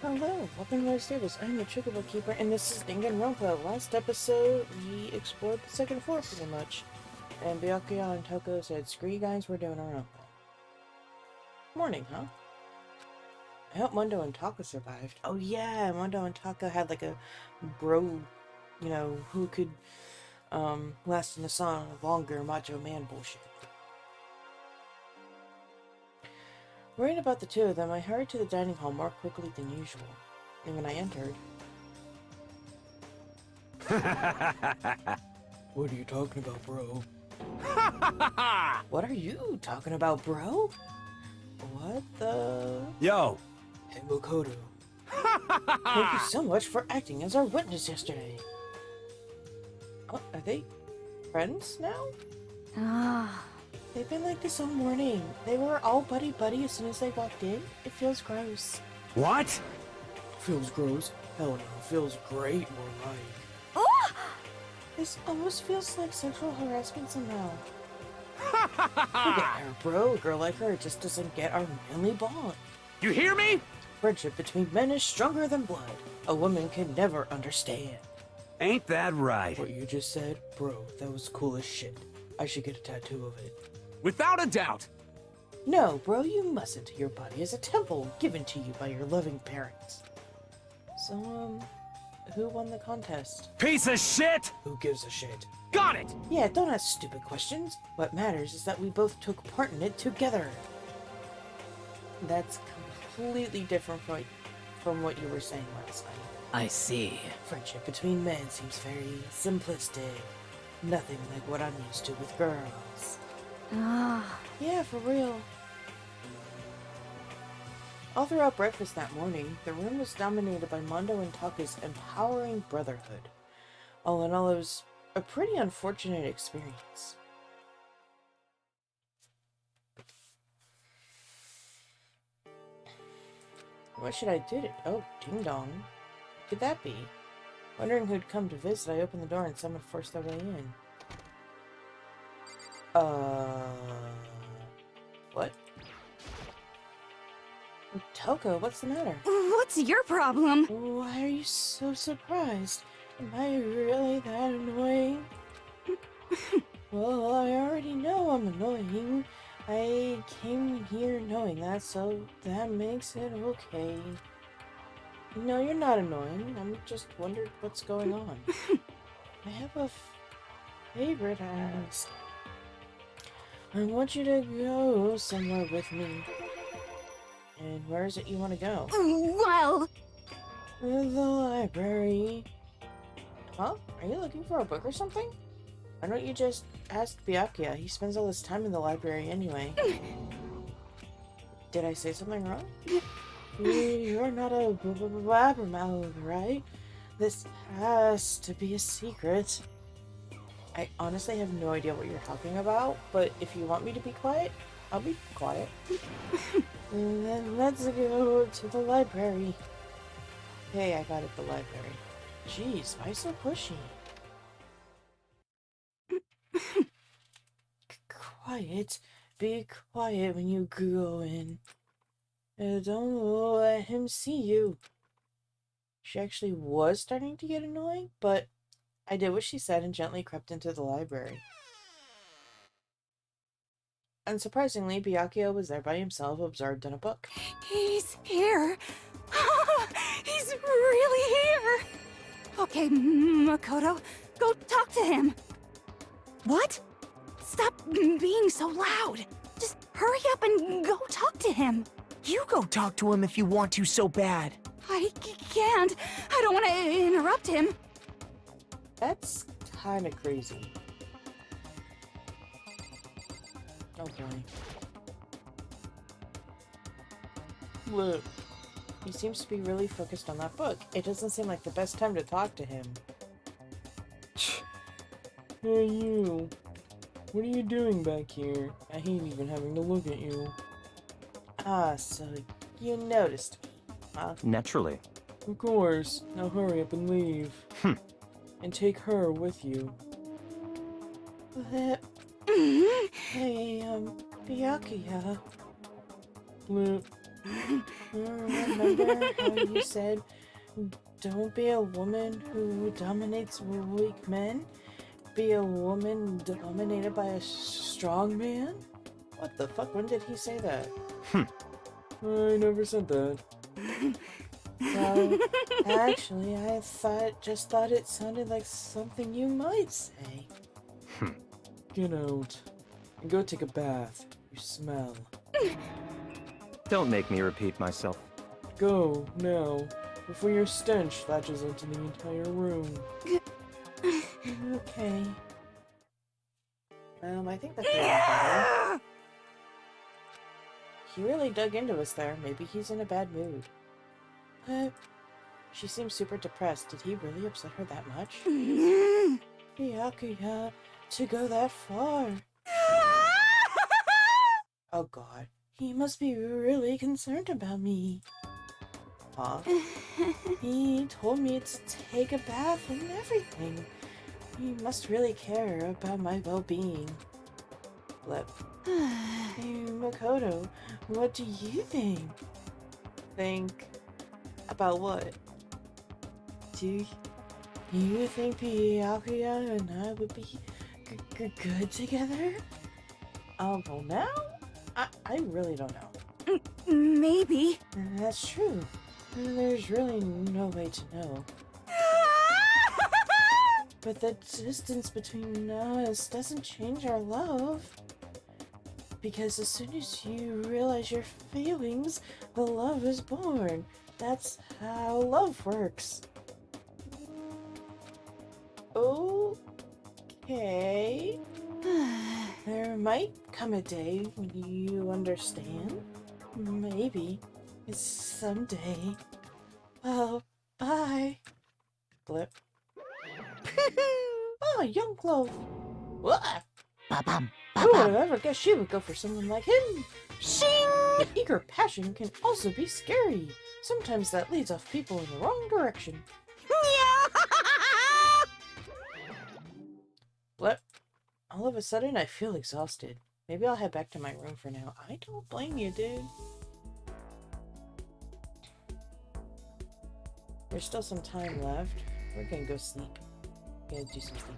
Hello, welcome to my service. I'm the Chocobo Keeper, and this is Danganronpa. Last episode, we explored the second floor pretty much. And Byakuya and Toko said, screw you guys, we're doing our own thing. Morning, huh? I hope Mundo and Taka survived. Oh yeah, Mundo and Taka had like a bro, who could last in the sun longer macho man bullshit. Worried about the two of them, I hurried to the dining hall more quickly than usual. And when I entered... What are you talking about, bro? What are you talking about, bro? What the... Yo! Hey, Makoto. Thank you so much for acting as our witness yesterday. Oh, are they friends now? Ah. They've been like this all morning. They were all buddy-buddy as soon as they walked in. It feels gross. What? Feels gross? Hell no, feels great, more like. Oh! This almost feels like sexual harassment somehow. Forget her, bro. A girl like her just doesn't get our manly bond. You hear me? Friendship between men is stronger than blood. A woman can never understand. Ain't that right? What you just said? Bro, that was cool as shit. I should get a tattoo of it. Without a doubt. No, bro, you mustn't. Your body is a temple given to you by your loving parents. So, who won the contest? Piece of shit! Who gives a shit? Got it! Yeah, don't ask stupid questions. What matters is that we both took part in it together. That's completely different from what you were saying last night. I see. Friendship between men seems very simplistic. Nothing like what I'm used to with girls. Ah. Yeah, for real. All throughout breakfast that morning, the room was dominated by Mondo and Taka's empowering brotherhood. All in all, it was a pretty unfortunate experience. What should I do to... Oh, ding dong. What could that be? Wondering who'd come to visit, I opened the door and someone forced their way in. What? Toko, what's the matter? What's your problem? Why are you so surprised? Am I really that annoying? Well, I already know I'm annoying. I came here knowing that, so that makes it okay. No, you're not annoying. I'm just wondering what's going on. I have a favor to ask. I want you to go somewhere with me. And where is it you want to go? Well... The library. Huh? Are you looking for a book or something? Why don't you just ask Byakuya? He spends all his time in the library anyway. Did I say something wrong? You're not a blabbermouth, right? This has to be a secret. I honestly have no idea what you're talking about, but if you want me to be quiet, I'll be quiet. Then let's go to the library. Hey, I got it, the library. Jeez, why so pushy? Quiet. Be quiet when you go in. Don't let him see you. She actually was starting to get annoying, but I did what she said and gently crept into the library. Unsurprisingly, Byakuya was there by himself, absorbed in a book. He's here. He's really here. Okay, Makoto, go talk to him. What? Stop being so loud. Just hurry up and go talk to him. You go talk to him if you want to so bad. I can't. I don't want to interrupt him. That's kind of crazy. Oh boy. Look, he seems to be really focused on that book. It doesn't seem like the best time to talk to him. Hey you, what are you doing back here? I hate even having to look at you. Ah, so you noticed me, huh? Naturally. Of course. Now hurry up and leave. And take her with you. Hey, Byakuya. Remember how you said, don't be a woman who dominates weak men? Be a woman dominated by a strong man? What the fuck? When did he say that? I never said that. Well, actually, I just thought it sounded like something you might say. Get out. And go take a bath. You smell. Don't make me repeat myself. Go, now, before your stench latches into the entire room. Okay. I think that's better. He really dug into us there. Maybe he's in a bad mood. But she seems super depressed. Did he really upset her that much? Byakuya, to go that far. Oh god. He must be really concerned about me. Huh? He told me to take a bath and everything. He must really care about my well-being. Blip. Hey, Makoto, what do you think? Think about what? Do you think Byakuya and I would be good together? Well now? I really don't know. Maybe. That's true. There's really no way to know. But the distance between us doesn't change our love. Because as soon as you realize your feelings, the love is born. That's how love works. Okay. There might come a day when you understand. Maybe. It's someday. Well, bye. Blip. Oh, young Clove. What? Ba-bum, Who would ba-bum. have ever guessed she would go for someone like him? Shing! But eager passion can also be scary. Sometimes that leads off people in the wrong direction. Blip. All of a sudden, I feel exhausted. Maybe I'll head back to my room for now. I don't blame you, dude. There's still some time left. We're gonna go sleep. Gonna do some sleeping.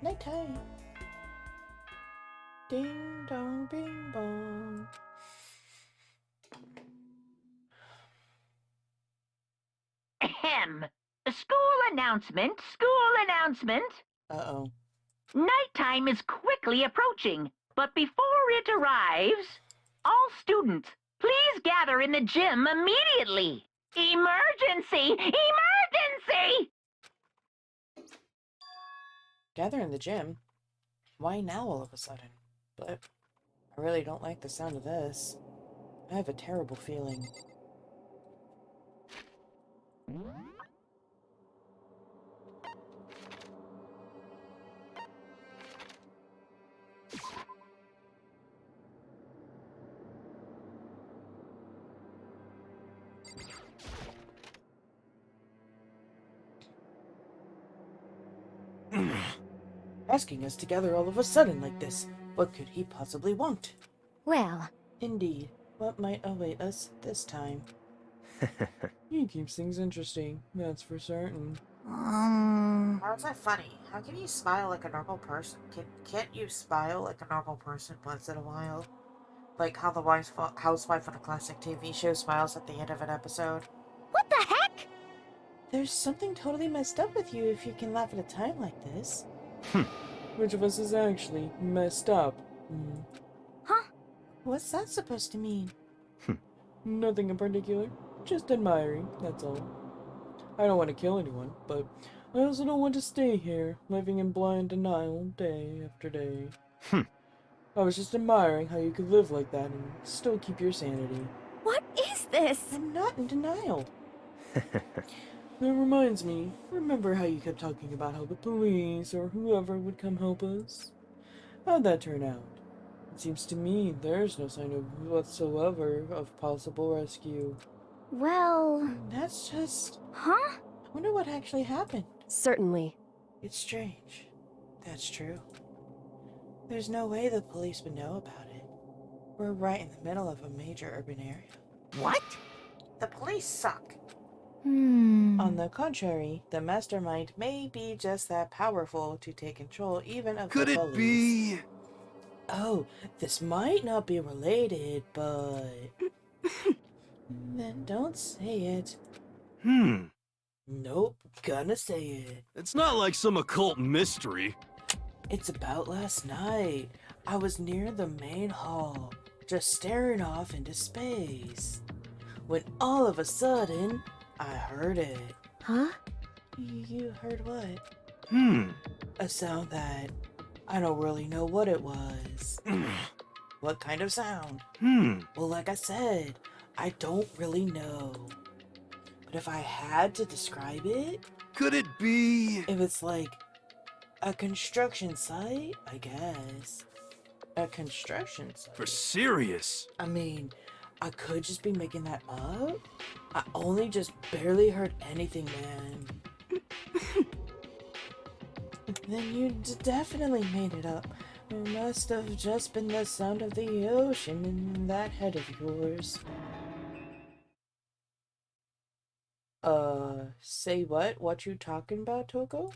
Nighttime. Ding dong, bing bong. Ahem. School announcement, school announcement. Uh-oh. Nighttime is quickly approaching, but before it arrives, all students, please gather in the gym immediately. Emergency! Emergency! Gather in the gym? Why now all of a sudden? But I really don't like the sound of this. I have a terrible feeling. Asking us together all of a sudden like this. What could he possibly want? Well, Indeed, what might await us this time? He keeps things interesting, that's for certain. How's that funny? How can you smile like a normal person? Can't you smile like a normal person once in a while? Like how the housewife on a classic TV show smiles at the end of an episode? what the heck? There's something totally messed up with you if you can laugh at a time like this. Which of us is actually messed up? Huh? What's that supposed to mean? Nothing in particular. Just admiring, that's all. I don't want to kill anyone, but I also don't want to stay here, living in blind denial day after day. I was just admiring how you could live like that and still keep your sanity. What is this? I'm not in denial. That reminds me, remember how you kept talking about how the police or whoever would come help us? How'd that turn out? It seems to me there's no sign of whatsoever of possible rescue. Well... That's just... Huh? I wonder what actually happened. Certainly. It's strange. That's true. There's no way the police would know about it. We're right in the middle of a major urban area. What? The police suck. Hmm. On the contrary, the mastermind may be just that powerful to take control even of Could the it police. be? Oh, this might not be related, but... Then don't say it. Nope, gonna say it. It's not like some occult mystery. It's about last night. I was near the main hall, just staring off into space. When all of a sudden, I heard it. Huh? You heard what? Hmm. A sound that I don't really know what it was. What kind of sound? Well, like I said, I don't really know. But if I had to describe it, Could it be? it was like a construction site, I guess. A construction site. For serious? I mean, I could just be making that up. I only just barely heard anything, man. Then you definitely made it up. It must have just been the sound of the ocean in that head of yours. Say what? What you talking about, Toko?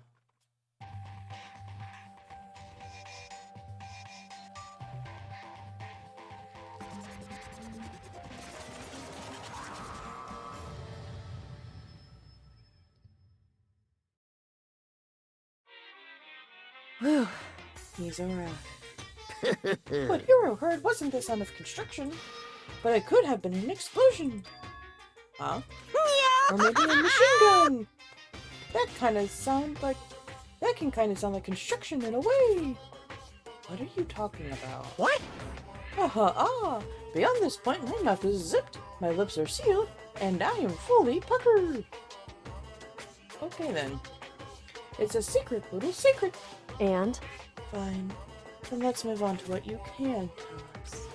Whew, he's around. What Hero heard wasn't the sound of construction, but it could have been an explosion. Huh? Or maybe a machine gun. That can kind of sound like construction in a way. What are you talking about? What? Beyond this point, my mouth is zipped, my lips are sealed, and I am fully puckered. Okay then. It's a secret, little secret. And? Fine. Then let's move on to what you can tell us.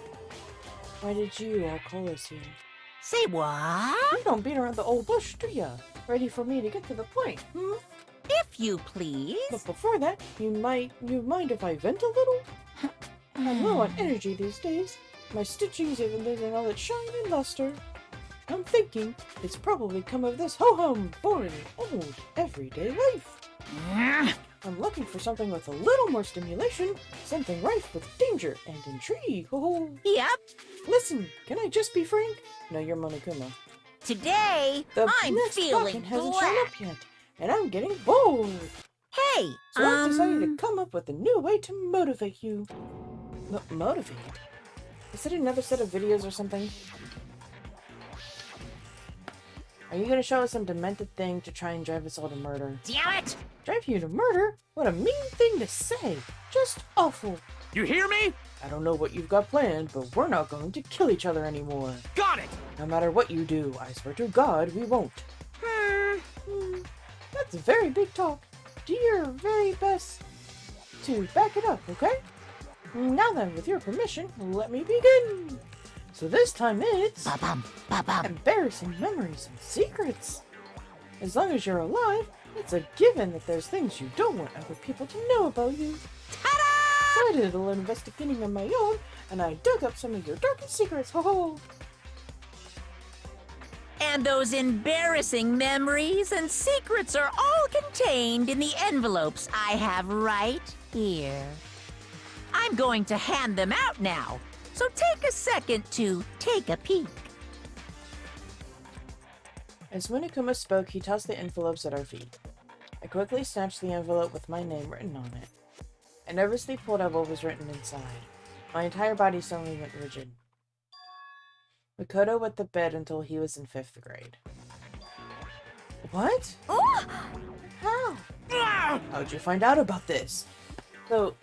Why did you all call us here? Say what? You don't beat around the old bush, do ya? Ready for me to get to the point, If you please. But before that, you mind if I vent a little? I'm low on energy these days. My stitching's even losing all its shine and luster. I'm thinking it's probably come of this ho-hum, boring, old, everyday life. I'm looking for something with a little more stimulation, something rife with danger and intrigue. Oh. Yep. Listen, can I just be frank? No, you're Monokuma. Today, The I'm next feeling Falcon hasn't shown black. up yet, and I'm getting bored. Hey, So I've decided to come up with a new way to motivate you. Motivate? Is it another set of videos or something? Are you gonna show us some demented thing to try and drive us all to murder? damn it! Drive you to murder? What a mean thing to say! Just awful! You hear me? I don't know what you've got planned, but we're not going to kill each other anymore. Got it! No matter what you do, I swear to God, we won't. That's very big talk. Do your very best to back it up, okay? Now then, with your permission, let me begin. So this time it's Ba-bum, ba-bum. embarrassing memories and secrets. As long as you're alive, it's a given that there's things you don't want other people to know about you. Ta-da! So I did a little investigating on my own, and I dug up some of your darkest secrets. Ho ho! And those embarrassing memories and secrets are all contained in the envelopes I have right here. I'm going to hand them out now, so take a second to take a peek. As Monokuma spoke, he tossed the envelopes at our feet. I quickly snatched the envelope with my name written on it. I nervously pulled out what was written inside. My entire body suddenly went rigid. Makoto wet the bed until he was in 5th grade. What? Oh! How? How'd you find out about this? So,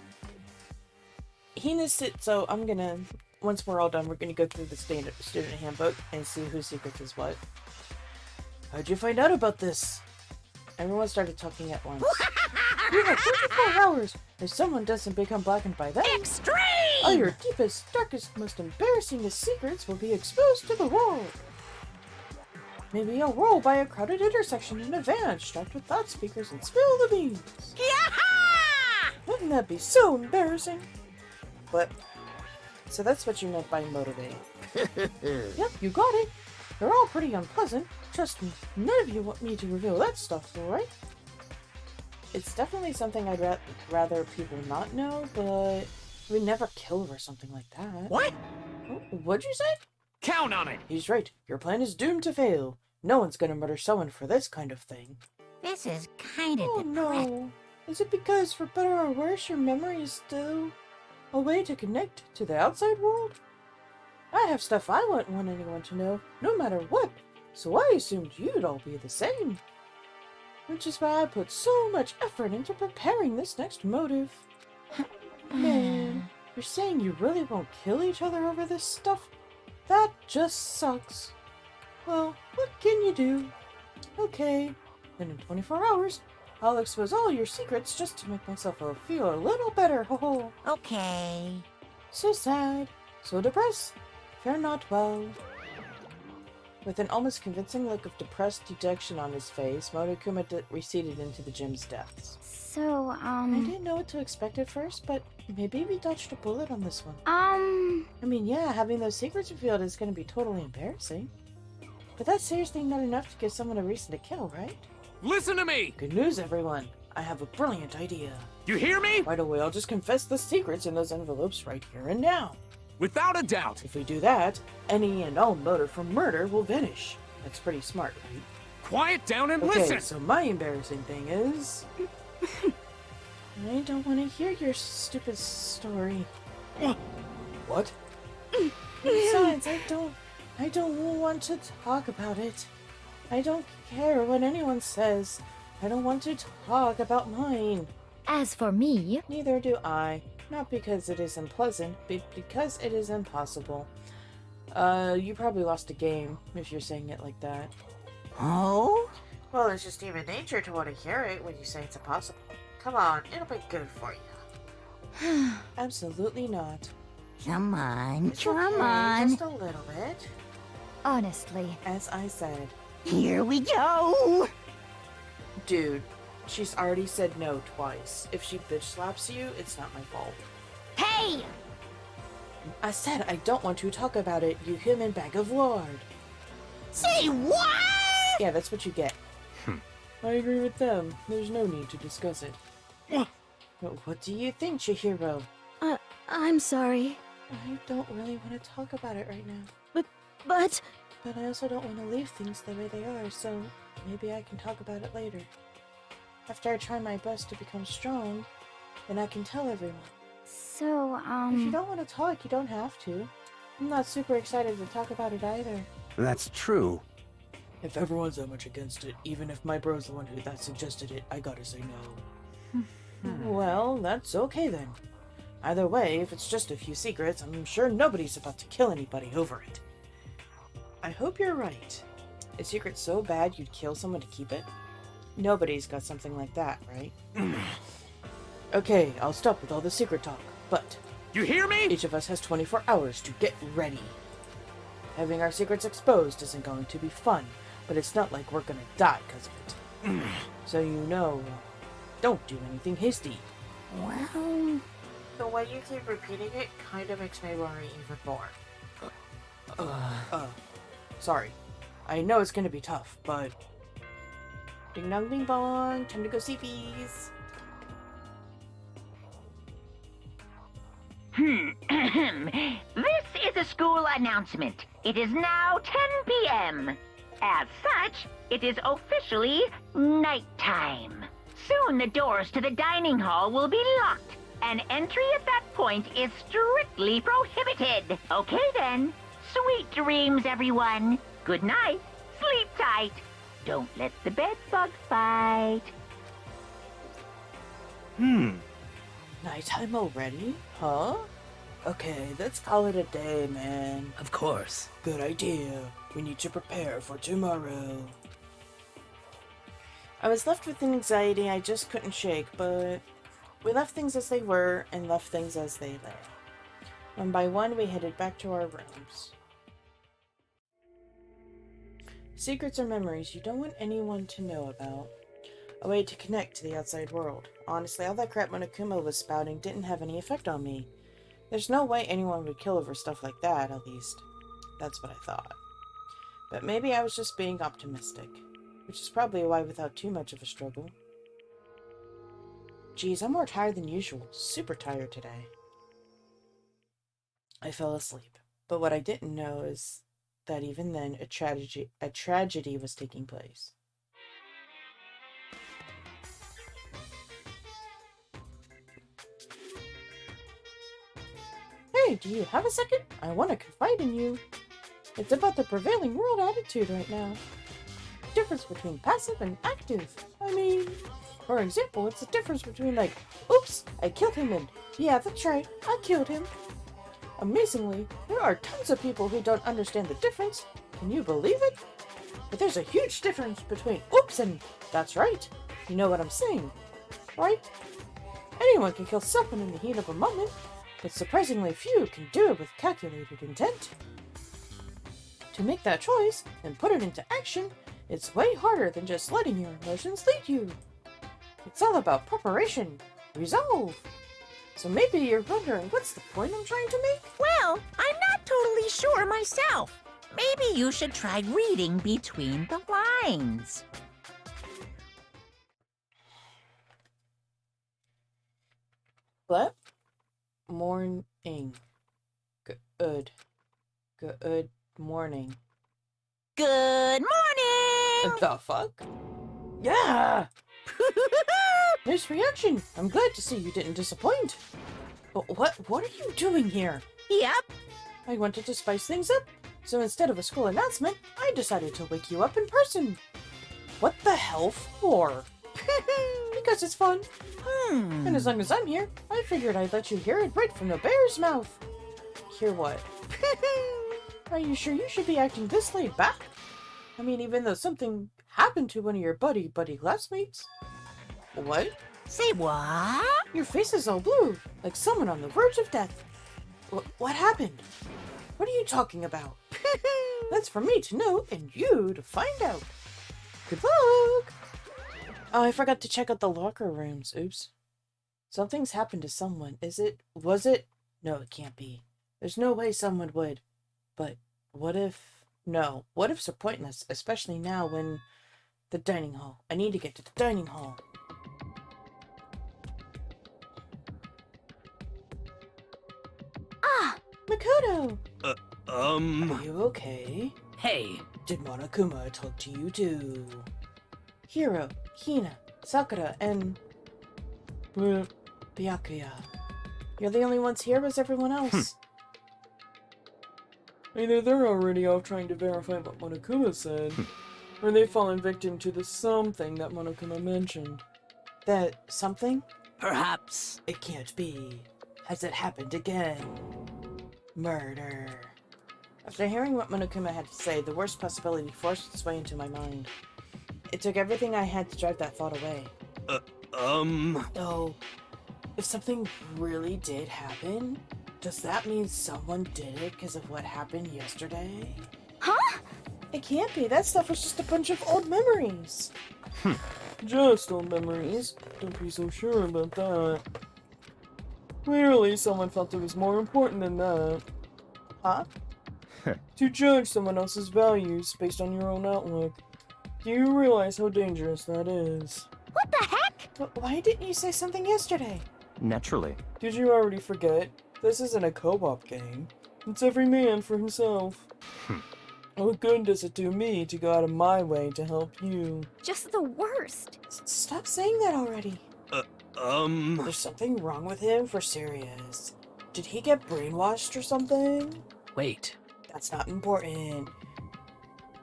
so I'm gonna, once we're all done, we're gonna go through the student handbook and see whose secrets is what. How'd you find out about this? Everyone started talking at once. You have 24 hours! If someone doesn't become blackened by then, Extreme! all your deepest, darkest, most embarrassingest secrets will be exposed to the world. Maybe I'll roll by a crowded intersection in a van, strapped with loudspeakers, and spill the beans. Yaha! Wouldn't that be so embarrassing? But, so that's what you meant by motivate. Yep, you got it. They're all pretty unpleasant. Trust me, none of you want me to reveal that stuff, alright? It's definitely something I'd rather people not know, but we'd never kill her or something like that. What? Oh, what'd you say? Count on it! He's right. Your plan is doomed to fail. No one's gonna murder someone for this kind of thing. This is kind of Oh depressing. no. Is it because, for better or worse, your memory is still a way to connect to the outside world? I have stuff I wouldn't want anyone to know, no matter what, so I assumed you'd all be the same. Which is why I put so much effort into preparing this next motive. Man, you're saying you really won't kill each other over this stuff? That just sucks. Well, what can you do? Okay, then in 24 hours, I'll expose all your secrets just to make myself feel a little better, ho ho. Okay. So sad, so depressed, fare not well. With an almost convincing look of depressed dejection on his face, Monokuma receded into the gym's depths. So, I didn't know what to expect at first, but maybe we dodged a bullet on this one. I mean, yeah, having those secrets revealed is going to be totally embarrassing. But that's seriously not enough to give someone a reason to kill, right? Listen to me! Good news, everyone. I have a brilliant idea. You hear me? Right away, I'll just confess the secrets in those envelopes right here and now. Without a doubt. If we do that, any and all motive for murder will vanish. That's pretty smart, right? Quiet down and Okay, listen! so my embarrassing thing is... I don't want to hear your stupid story. What? Besides, I don't want to talk about it. I don't care what anyone says. I don't want to talk about mine. as for me, Neither do I. Not because it is unpleasant, but because it is impossible. You probably lost a game if you're saying it like that. Oh? Well, it's just human nature to want to hear it when you say it's impossible. Come on, it'll be good for you. Absolutely not. Come on, It's come okay, on. just a little bit. honestly, As I said. Here we go! Dude, she's already said no twice. If she bitch slaps you, it's not my fault. Hey! I said I don't want to talk about it, you human bag of lard. Say what? Yeah, that's what you get. I agree with them. There's no need to discuss it. But what do you think, Chihiro? I'm sorry, I don't really want to talk about it right now. but But I also don't want to leave things the way they are, so maybe I can talk about it later. After I try my best to become strong, then I can tell everyone. so, If you don't want to talk, you don't have to. I'm not super excited to talk about it either. That's true. If everyone's that much against it, even if my bro's the one that suggested it, I gotta say no. Well, that's okay then. Either way, if it's just a few secrets, I'm sure nobody's about to kill anybody over it. I hope you're right. A secret so bad you'd kill someone to keep it? Nobody's got something like that, right? Okay, I'll stop with all the secret talk, but You hear me? each of us has 24 hours to get ready. Having our secrets exposed isn't going to be fun, but it's not like we're gonna die because of it. So you know, don't do anything hasty. Well, The way you keep repeating it kind of makes me worry even more. Sorry. I know it's gonna be tough, but... Ding dong ding bong, time to go see fees. This is a school announcement. It is now 10 p.m. As such, it is officially nighttime. Soon the doors to the dining hall will be locked, and entry at that point is strictly prohibited. Okay then. Sweet dreams, everyone. Good night. Sleep tight. Don't let the bed bug bite. Nighttime already? Huh? Okay, let's call it a day, man. Of course. Good idea. We need to prepare for tomorrow. I was left with an anxiety I just couldn't shake, but we left things as they were and left things as they lay. One by one, we headed back to our rooms. Secrets are memories you don't want anyone to know about. A way to connect to the outside world. Honestly, all that crap Monokuma was spouting didn't have any effect on me. There's no way anyone would kill over stuff like that, at least. That's what I thought. But maybe I was just being optimistic. Which is probably why without too much of a struggle. Geez, I'm more tired than usual. Super tired today. I fell asleep. But what I didn't know is that even then, a tragedy was taking place. Hey, do you have a second? I want to confide in you. It's about the prevailing world attitude right now. The difference between passive and active. I mean, for example, it's the difference between like, oops, I killed him, and yeah, that's right, I killed him. Amazingly, there are tons of people who don't understand the difference. Can you believe it? But there's a huge difference between oops and that's right. You know what I'm saying, right? Anyone can kill someone in the heat of a moment, but surprisingly few can do it with calculated intent. To make that choice and put it into action, it's way harder than just letting your emotions lead you. It's all about preparation, resolve. So maybe you're wondering what's the point I'm trying to make? Well, I'm not totally sure myself. Maybe you should try reading between the lines. What? Morning. Good. Good morning. Good morning! The fuck? Yeah! Nice reaction. I'm glad to see you didn't disappoint. But what are you doing here? Yep. I wanted to spice things up, so instead of a school announcement, I decided to wake you up in person. What the hell for? Because it's fun. And as long as I'm here, I figured I'd let you hear it right from the bear's mouth. Hear what? Are you sure you should be acting this laid back? I mean, even though something happened to one of your buddy classmates? What? Say what? Your face is all blue, like someone on the verge of death. What happened? What are you talking about? That's for me to know and you to find out. Good luck! Oh, I forgot to check out the locker rooms. Oops. Something's happened to someone. Is it? Was it? No, it can't be. There's no way someone would. But what if... No. What ifs are pointless, especially now when... The dining hall. I need to get to the dining hall. Ah! Makoto! Are you okay? Hey, Did Monokuma talk to you too? Hiro, Hina, Sakura, and... Byakuya. You're the only ones here as everyone else. Either they're already off trying to verify what Monokuma said, or they've fallen victim to the something that Monokuma mentioned. That something? perhaps. It can't be. Has it happened again? Murder. After hearing what Monokuma had to say, the worst possibility forced its way into my mind. It took everything I had to drive that thought away. So, if something really did happen, does that mean someone did it because of what happened yesterday? Huh? It can't be. That stuff was just a bunch of old memories. Just old memories. Don't be so sure about that. Clearly, someone felt it was more important than that. Huh? To judge someone else's values based on your own outlook. Do you realize how dangerous that is? What the heck? But why didn't you say something yesterday? Naturally. Did you already forget? This isn't a co-op game. It's every man for himself. What good does it do me to go out of my way to help you? Just the worst. Stop saying that already. There's something wrong with him for serious. Did he get brainwashed or something? Wait. That's not important.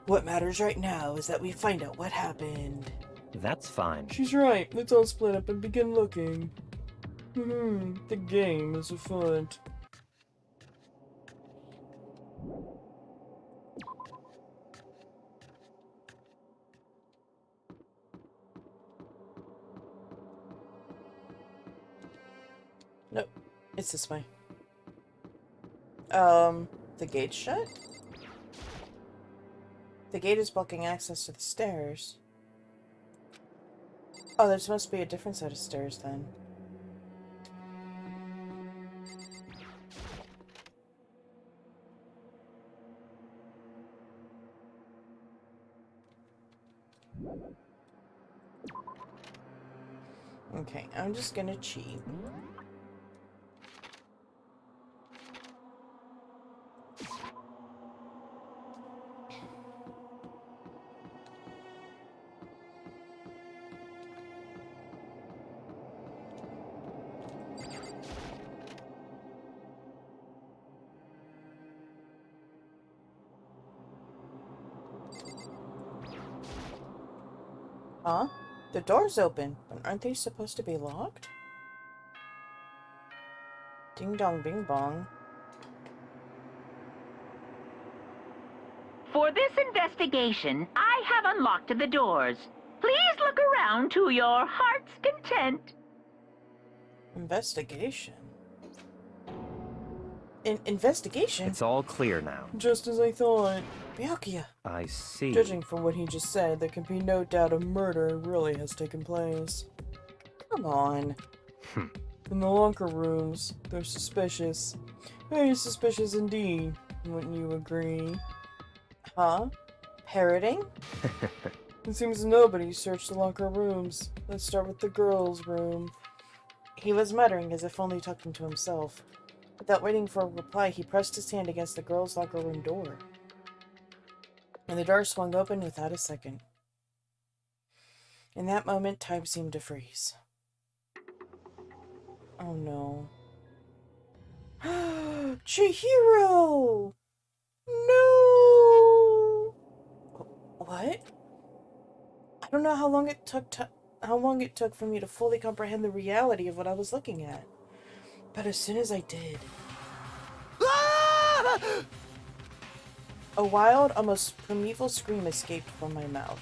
What matters right now is that we find out what happened. That's fine. She's right. Let's all split up and begin looking. The game is afoot. Nope. It's this way. The gate's shut? The gate is blocking access to the stairs. Oh, there must be a different set of stairs then. Okay, I'm just gonna cheat. Huh? The door's open, but aren't they supposed to be locked? Ding dong bing bong. For this investigation, I have unlocked the doors. Please look around to your heart's content. Investigation? Investigation? It's all clear now. Just as I thought. Byakuya. I see. Judging from what he just said, there can be no doubt a murder really has taken place. Come on. In the locker rooms, they're suspicious. Very suspicious indeed. Wouldn't you agree? Huh? Parroting? It seems nobody searched the locker rooms. Let's start with the girls' room. He was muttering as if only talking to himself. Without waiting for a reply, he pressed his hand against the girls' locker room door. And the door swung open without a second. In that moment, time seemed to freeze. Oh no. Chihiro! No! What? I don't know how long it took for me to fully comprehend the reality of what I was looking at. But as soon as I did, a wild, almost primeval scream escaped from my mouth.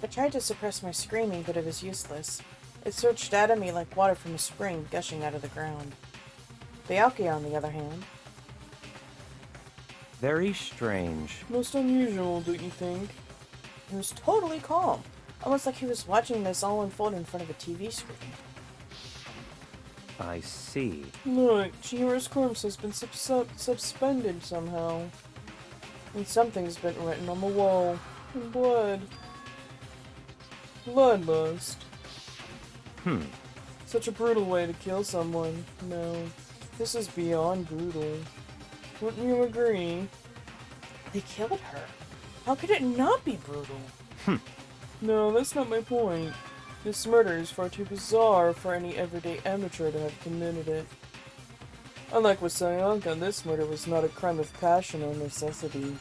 I tried to suppress my screaming, but it was useless. It surged out of me like water from a spring gushing out of the ground. Byakuya, on the other hand. Very strange. Most unusual, don't you think? He was totally calm, almost like he was watching this all unfold in front of a TV screen. I see. Look, Chihiro's corpse has been suspended somehow. And something's been written on the wall. In blood. Bloodlust. Such a brutal way to kill someone. No, this is beyond brutal. Wouldn't you agree? They killed her. How could it not be brutal? No, that's not my point. This murder is far too bizarre for any everyday amateur to have committed it. Unlike with Sayaka, this murder was not a crime of passion or necessity.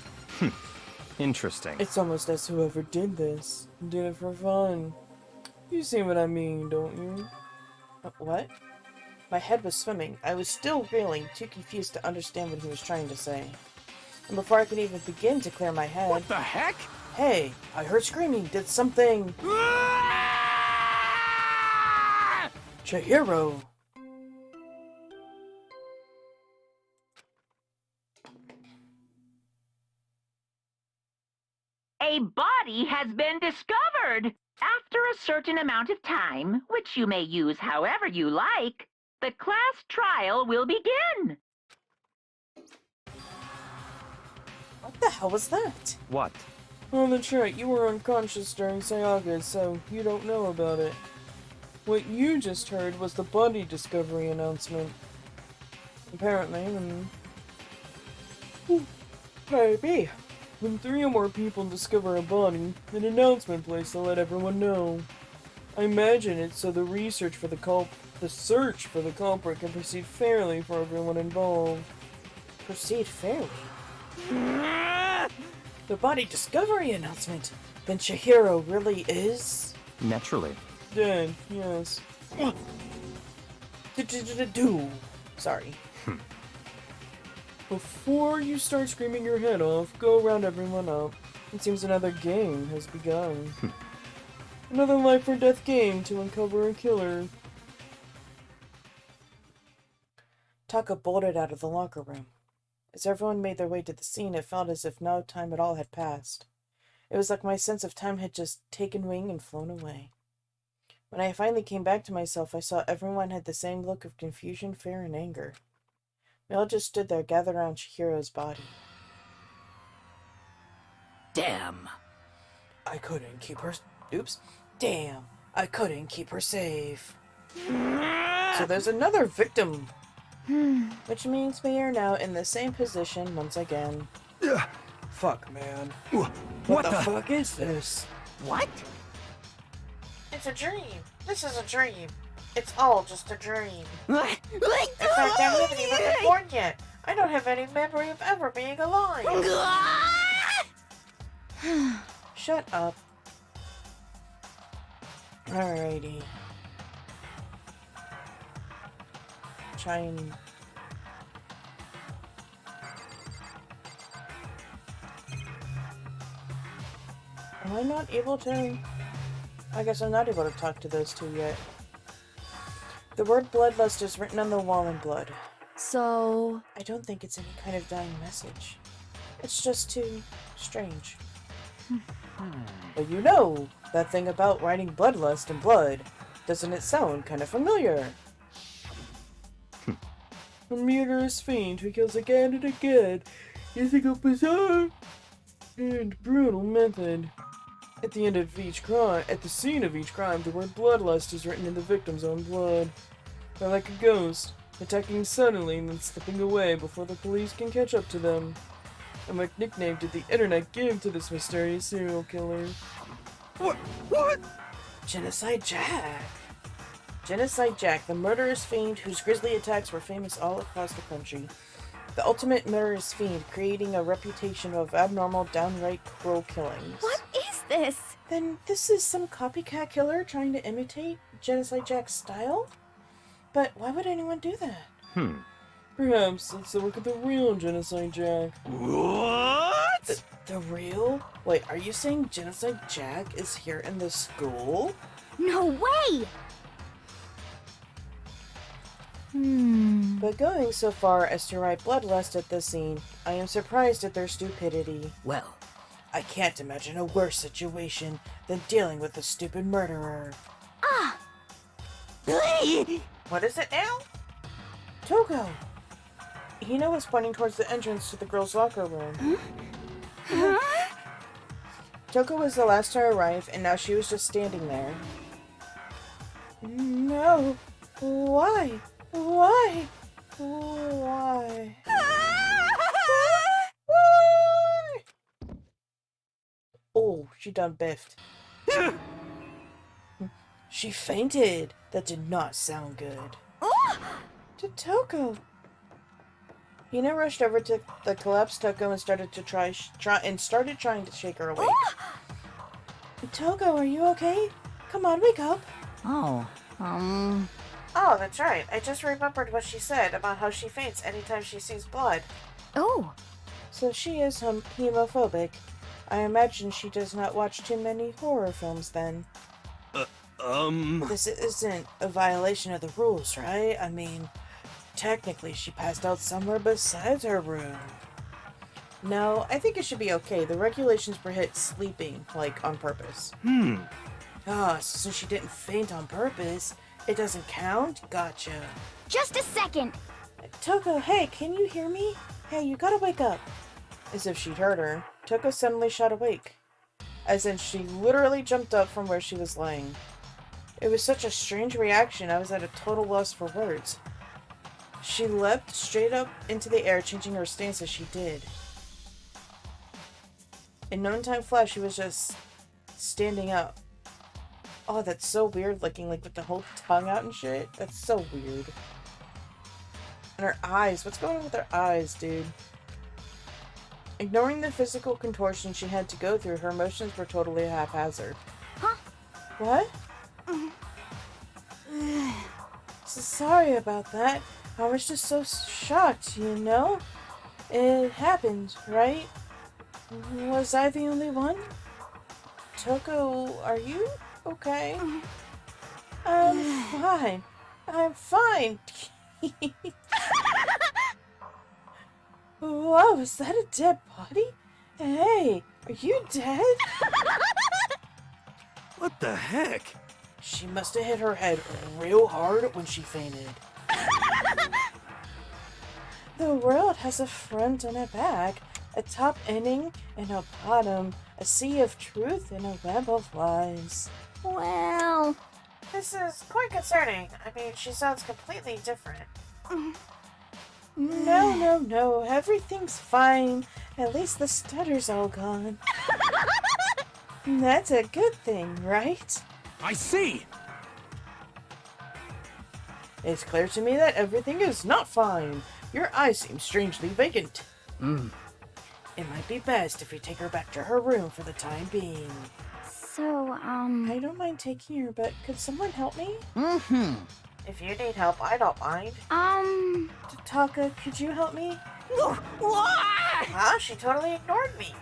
Interesting. It's almost as whoever did this did it for fun. You see what I mean, don't you? What? My head was swimming. I was still reeling, too confused to understand what he was trying to say. And before I could even begin to clear my head... What the heck? Hey, I heard screaming. Did something... Chihiro! A body has been discovered. After a certain amount of time, which you may use however you like, the class trial will begin. What the hell was that? What? Oh, that's right. You were unconscious during Sayaka, so you don't know about it. What you just heard was the body discovery announcement. Apparently, maybe. When 3 or more people discover a body, an announcement placed to let everyone know. I imagine it's so the search for the culprit can proceed fairly for everyone involved. Proceed fairly? The body discovery announcement? Then Chihiro really is? Naturally. Dead, yes. Sorry. Before you start screaming your head off, go round everyone up. It seems another game has begun. Another life or death game to uncover a killer. Taka bolted out of the locker room. As everyone made their way to the scene, it felt as if no time at all had passed. It was like my sense of time had just taken wing and flown away. When I finally came back to myself, I saw everyone had the same look of confusion, fear, and anger. We all just stood there, gathered around Chihiro's body. Damn. I couldn't keep her... Oops. Damn. I couldn't keep her safe. So there's another victim. Which means we are now in the same position once again. Fuck, man. What the fuck is this? What? It's a dream. This is a dream. It's all just a dream. In fact, I haven't even been born yet. I don't have any memory of ever being alive. Shut up. Alrighty. Try and... Am I not able to... I guess I'm not able to talk to those two yet. The word bloodlust is written on the wall in blood. So... I don't think it's any kind of dying message. It's just too strange. But you know, that thing about writing bloodlust in blood, doesn't it sound kind of familiar? A murderous fiend who kills again and again using a bizarre and brutal method. At the end of each crime, at the scene of each crime, the word bloodlust is written in the victim's own blood. They're like a ghost, attacking suddenly and then slipping away before the police can catch up to them. And what nickname did the internet give to this mysterious serial killer? What? Genocide Jack. Genocide Jack, the murderous fiend whose grisly attacks were famous all across the country. The ultimate murderous fiend, creating a reputation of abnormal, downright cruel killings. What is this? Then this is some copycat killer trying to imitate Genocide Jack's style? But why would anyone do that? Perhaps it's the work of the real Genocide Jack. What? The real? Wait, are you saying Genocide Jack is here in the school? No way! But going so far as to write bloodlust at this scene, I am surprised at their stupidity. Well, I can't imagine a worse situation than dealing with a stupid murderer. What is it now? Togo! Hina was pointing towards the entrance to the girls' locker room. Togo was the last to arrive, and now she was just standing there. No. Why? Why? Why? Why? Oh, she done biffed. She fainted. That did not sound good. To Toko. Hina rushed over to the collapsed Toko and started to trying to shake her awake. Toko, are you okay? Come on, wake up. oh, Oh, that's right. I just remembered what she said about how she faints anytime she sees blood. Oh, So she is hemophobic. I imagine she does not watch too many horror films then. This isn't a violation of the rules, right? I mean, technically she passed out somewhere besides her room. No, I think it should be okay. The regulations prohibit sleeping, like, on purpose. Ah, so since she didn't faint on purpose, it doesn't count? Gotcha. just a second. Toko, hey, can you hear me? Hey, you gotta wake up. As if she'd heard her, Toko suddenly shot awake. As in, she literally jumped up from where she was laying. It was such a strange reaction, I was at a total loss for words. She leapt straight up into the air, changing her stance as she did. In no time flash, she was just standing up. Oh, that's so weird looking, like with the whole tongue out and shit. That's so weird. And her eyes, what's going on with her eyes, dude? Ignoring the physical contortion she had to go through, her emotions were totally haphazard. Huh? What? So sorry about that. I was just so shocked, you know? It happened, right? Was I the only one? Toko, are you okay? I'm fine. I'm fine. Whoa, is that a dead body? Hey, are you dead? What the heck? She must have hit her head real hard when she fainted. The world has a front and a back, a top ending and a bottom, a sea of truth and a web of lies. Well, This is quite concerning. I mean, she sounds completely different. No, everything's fine. At least the stutter's all gone. That's a good thing, right? I see! It's clear to me that everything is not fine. Your eyes seem strangely vacant. It might be best if we take her back to her room for the time being. so, I don't mind taking her, but could someone help me? Mm-hmm. If you need help, I don't mind. Taka, could you help me? Huh? She totally ignored me.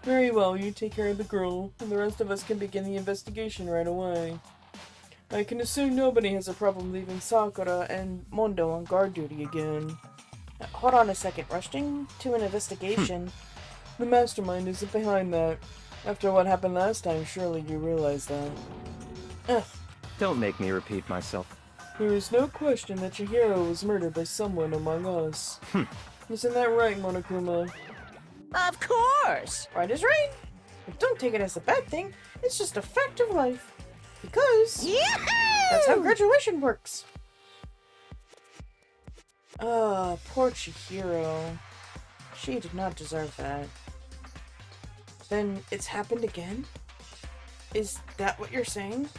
Very well, you take care of the girl, and the rest of us can begin the investigation right away. I can assume nobody has a problem leaving Sakura and Mondo on guard duty again. Hold on a second, rushing to an investigation? The mastermind isn't behind that. After what happened last time, surely you realize that. Ugh. Don't make me repeat myself. There is no question that Chihiro was murdered by someone among us. Isn't that right, Monokuma? Of course! Right is right. But don't take it as a bad thing. It's just a fact of life. Because that's how graduation works. Poor Chihiro. She did not deserve that. Then it's happened again? Is that what you're saying?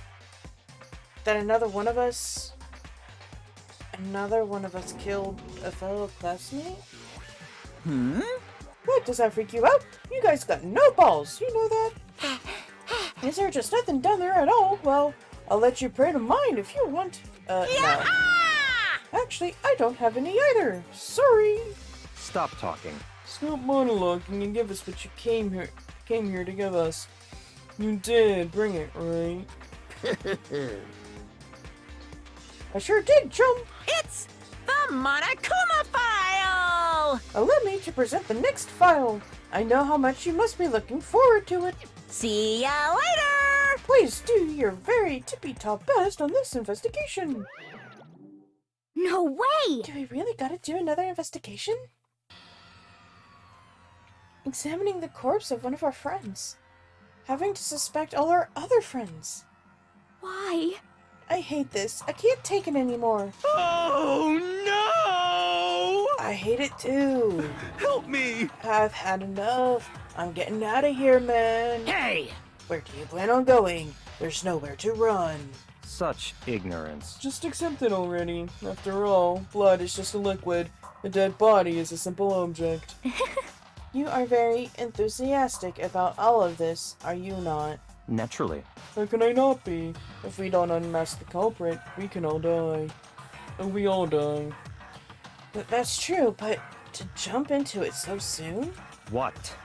That another one of us killed a fellow classmate? What, does that freak you out? You guys got no balls, you know that? Is there just nothing down there at all? Well, I'll let you pray to mine if you want. No. Actually, I don't have any either. Sorry. Stop talking. Stop monologuing and give us what you came here to give us. You did bring it, right? I sure did, chum. It's the Monokuma file! Allow me to present the next file. I know how much you must be looking forward to it. See ya later! Please do your very tippy-top best on this investigation. no way! Do we really gotta do another investigation? Examining the corpse of one of our friends. Having to suspect all our other friends. Why? I hate this. I can't take it anymore. Oh no! I hate it too. Help me! I've had enough. I'm getting out of here, man. Hey! Where do you plan on going? There's nowhere to run. Such ignorance. Just accept it already. After all, blood is just a liquid. A dead body is a simple object. You are very enthusiastic about all of this, are you not? Naturally. How can I not be? If we don't unmask the culprit, we can all die. And we all die. That's true, but to jump into it so soon? What?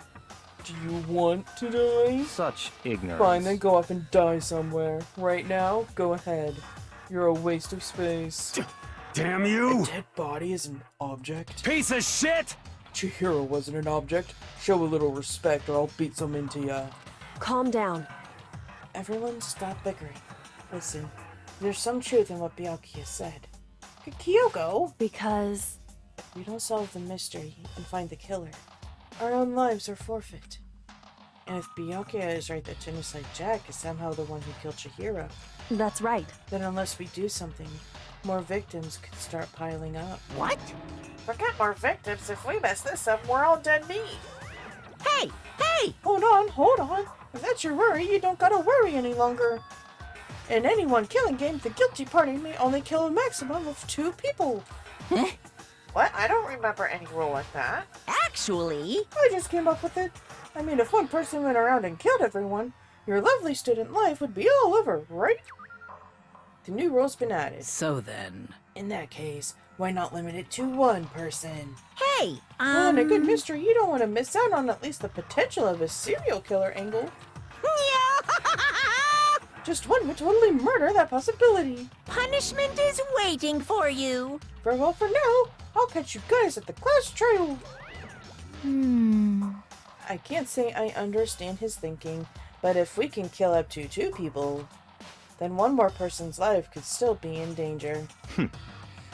Do you want to die? Such ignorance. Fine, then go off and die somewhere. Right now, go ahead. You're a waste of space. Damn A you! dead body is an object? Piece of shit! Chihiro wasn't an object. Show a little respect or I'll beat some into ya. Calm down. Everyone stop bickering. Listen, there's some truth in what Byakuya said. Kyoko! Because If we don't solve the mystery and find the killer, our own lives are forfeit. And if Byakuya is right that Genocide Jack is somehow the one who killed Chihiro, that's right. then unless we do something, more victims could start piling up. What? Forget more victims. If we mess this up, we're all dead meat. Hey! Hey! Hold on. If that's your worry, you don't gotta worry any longer. In any one killing game, the guilty party may only kill a maximum of 2 people. Huh? What? I don't remember any rule like that. Actually, I just came up with it. I mean, if one person went around and killed everyone, your lovely student life would be all over, right? The new rule's been added. So then, In that case, why not limit it to one person? Hey, Well, in a good mystery, you don't want to miss out on at least the potential of a serial killer angle. Just one would totally murder that possibility. Punishment is waiting for you. Very well, for now, I'll catch you guys at the class trail. I can't say I understand his thinking, but if we can kill up to 2 people, then one more person's life could still be in danger.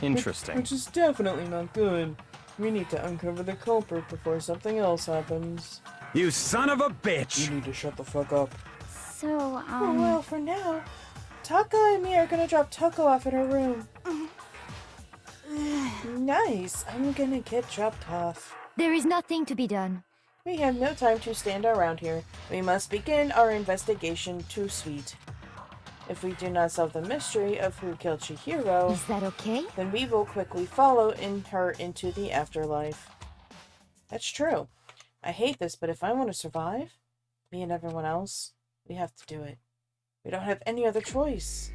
Interesting. Which is definitely not good. We need to uncover the culprit before something else happens. You son of a bitch! You need to shut the fuck up. So, Oh, well, for now, Taka and me are gonna drop Toko off at her room. Nice. I'm gonna get dropped off. there is nothing to be done. We have no time to stand around here. We must begin our investigation to Sweet. If we do not solve the mystery of who killed Chihiro, Is that okay? then we will quickly follow her into the afterlife. That's true. I hate this, but if I want to survive, me and everyone else, we have to do it. We don't have any other choice.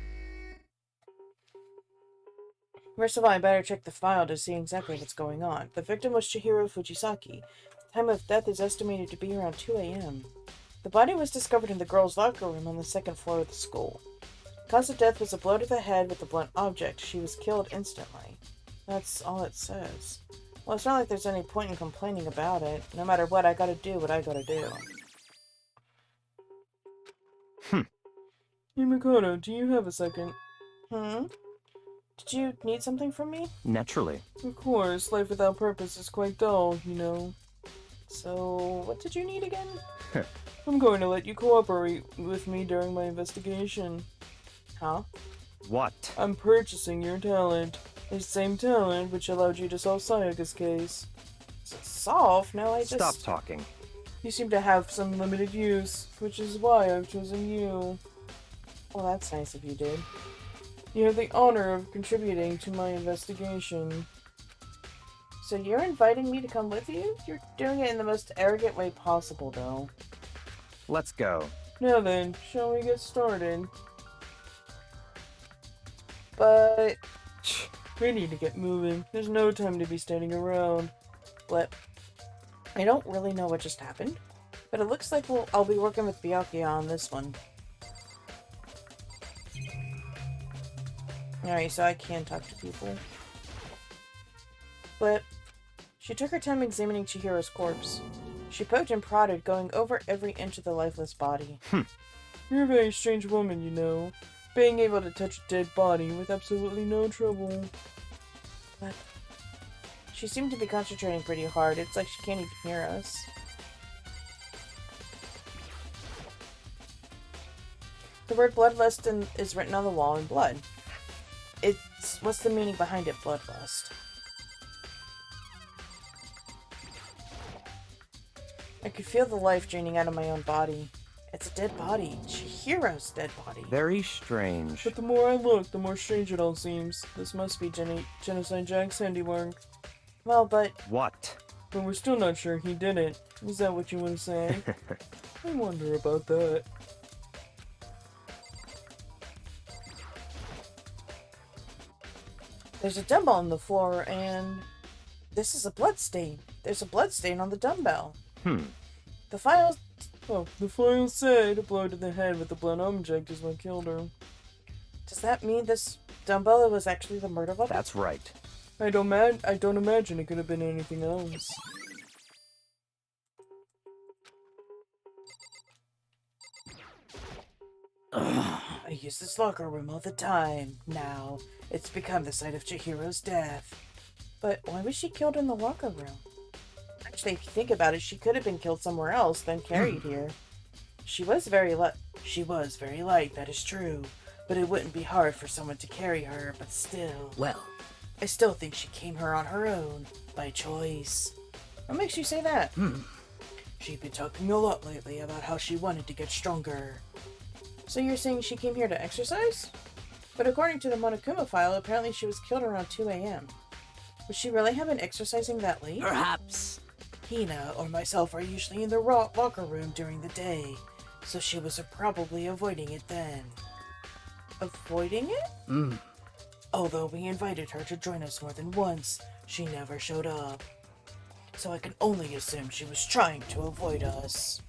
First of all, I better check the file to see exactly what's going on. The victim was Chihiro Fujisaki. The time of death is estimated to be around 2 a.m. The body was discovered in the girls' locker room on the 2nd floor of the school. The cause of death was a blow to the head with a blunt object. She was killed instantly. That's all it says. Well, it's not like there's any point in complaining about it. No matter what, I gotta do what I gotta do. Hey, Makoto, do you have a second? Did you need something from me? Naturally. Of course, life without purpose is quite dull, you know. So, what did you need again? I'm going to let you cooperate with me during my investigation. Huh? What? I'm purchasing your talent. The same talent which allowed you to solve Sayaka's case. Solve? No, I just... Stop talking. You seem to have some limited use, which is why I've chosen you. Well, that's nice of you, dude. You have the honor of contributing to my investigation. So you're inviting me to come with you? You're doing it in the most arrogant way possible, though. Let's go. Now then, shall we get started? But... we need to get moving. There's no time to be standing around. But... I don't really know what just happened. But it looks like I'll be working with Byakuya on this one. Alright, so I can talk to people. But... she took her time examining Chihiro's corpse. She poked and prodded, going over every inch of the lifeless body. You're a very strange woman, you know. Being able to touch a dead body with absolutely no trouble. But... she seemed to be concentrating pretty hard. It's like she can't even hear us. The word bloodlust is written on the wall in blood. What's the meaning behind it, bloodlust? I could feel the life draining out of my own body. It's a dead body. Chihiro's dead body. Very strange. But the more I look, the more strange it all seems. This must be Genocide Jack's handiwork. Well, but... What? But we're still not sure he did it. Is that what you want to say? I wonder about that. There's a dumbbell on the floor, and... this is a bloodstain. There's a bloodstain on the dumbbell. The file... oh, the file said a blow to the head with the blunt object is what killed her. Does that mean this dumbbell was actually the murder weapon? That's right. I don't imagine it could have been anything else. I use this locker room all the time. Now, it's become the site of Chihiro's death. But why was she killed in the locker room? Actually, if you think about it, she could have been killed somewhere else, then carried here. She was very light, that is true. But it wouldn't be hard for someone to carry her, but still. Well, I still think she came here on her own, by choice. What makes you say that? She'd been talking a lot lately about how she wanted to get stronger. So you're saying she came here to exercise? But according to the Monokuma file, apparently she was killed around 2 a.m. Would she really have been exercising that late? perhaps. Hina or myself are usually in the locker room during the day, so she was probably avoiding it then. Avoiding it? Although we invited her to join us more than once, she never showed up. So I can only assume she was trying to avoid us.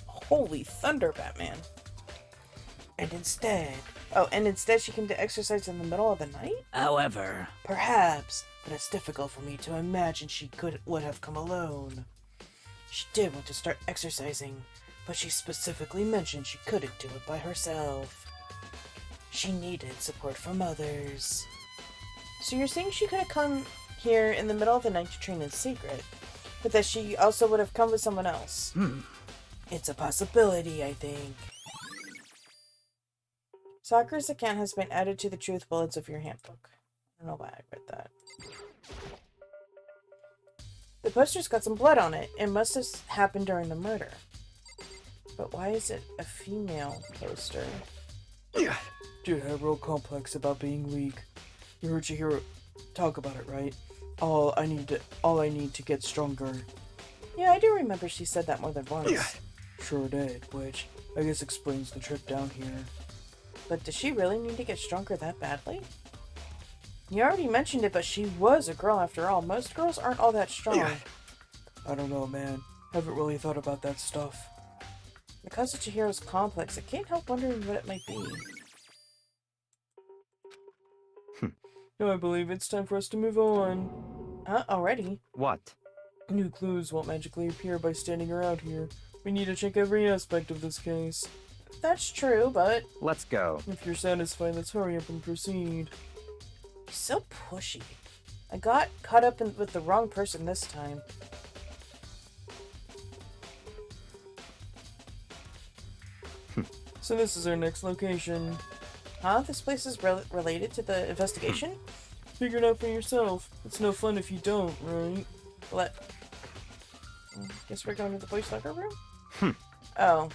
Holy thunder, Batman. And instead she came to exercise in the middle of the night? However, Perhaps, but it's difficult for me to imagine she would have come alone. She did want to start exercising, but she specifically mentioned she couldn't do it by herself. She needed support from others. So you're saying she could have come here in the middle of the night to train in secret, but that she also would have come with someone else? It's a possibility, I think. Sakura's account has been added to the truth bullets of your handbook. I don't know why I read that. The poster's got some blood on it. It must have happened during the murder. But why is it a female poster? Dude had a real complex about being weak. You heard Chihiro talk about it, right? All I need to get stronger. Yeah, I do remember she said that more than once. Sure did, which I guess explains the trip down here. But does she really need to get stronger that badly? You already mentioned it, but she was a girl after all. Most girls aren't all that strong. I don't know, man. Haven't really thought about that stuff. Because of Chihiro's complex, I can't help wondering what it might be. No, I believe it's time for us to move on. Huh? Already? What? New clues won't magically appear by standing around here. We need to check every aspect of this case. That's true, but... Let's go. If you're satisfied, let's hurry up and proceed. So pushy. I got caught up with the wrong person this time. So this is our next location. Huh? This place is related to the investigation? Figure it out for yourself. It's no fun if you don't, right? Guess we're going to the boys' locker room? Oh.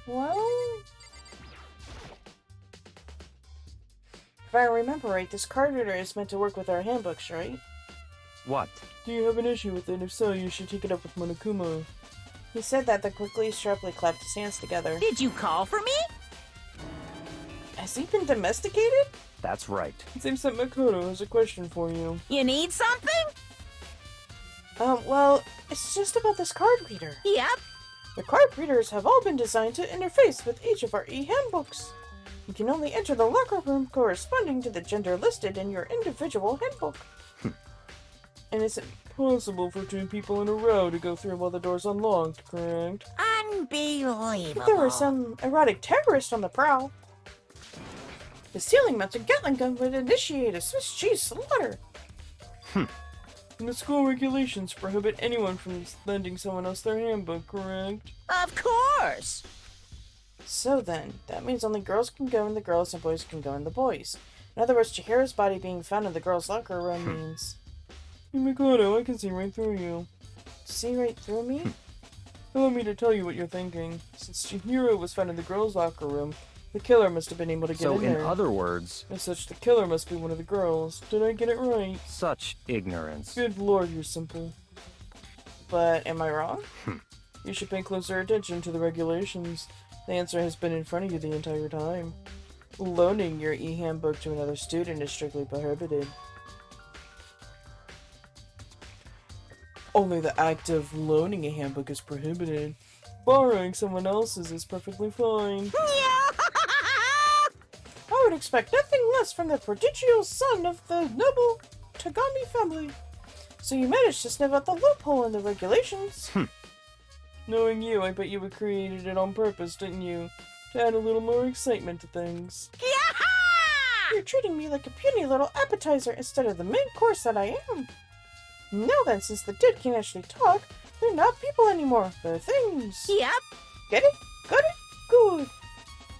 Well... If I remember right, this card reader is meant to work with our handbooks, right? What? Do you have an issue with it? If so, you should take it up with Monokuma. He said that, then quickly, sharply clapped his hands together. did you call for me? Has he been domesticated? That's right. It seems that Makoto has a question for you. You need something? Well, it's just about this card reader. Yep. The card readers have all been designed to interface with each of our e-handbooks. You can only enter the locker room corresponding to the gender listed in your individual handbook. And it's impossible for two people in a row to go through while the door's unlocked, correct? Unbelievable. But there were some erotic terrorists on the prowl. The ceiling-mounted Gatling gun would initiate a Swiss cheese slaughter. And the school regulations prohibit anyone from lending someone else their handbook, correct? Of course. So then, that means only girls can go in the girls and boys can go in the boys. In other words, Chihiro's body being found in the girls' locker room means... Hey Makoto, I can see right through you. See right through me? Allow me to tell you what you're thinking. Since Chihiro was found in the girls' locker room, the killer must have been able to get in there. So in other words... As such, the killer must be one of the girls. Did I get it right? Such ignorance. Good lord, you're simple. But am I wrong? You should pay closer attention to the regulations. The answer has been in front of you the entire time. Loaning your e-handbook to another student is strictly prohibited. Only the act of loaning a handbook is prohibited. Borrowing someone else's is perfectly fine. I would expect nothing less from the prodigious son of the noble Tagami family. So you managed to sniff out the loophole in the regulations. Knowing you, I bet you created it on purpose, didn't you? To add a little more excitement to things. You're treating me like a puny little appetizer instead of the main course that I am. Now then, since the dead can actually talk, they're not people anymore. They're things. Yep. Get it? Got it? Good.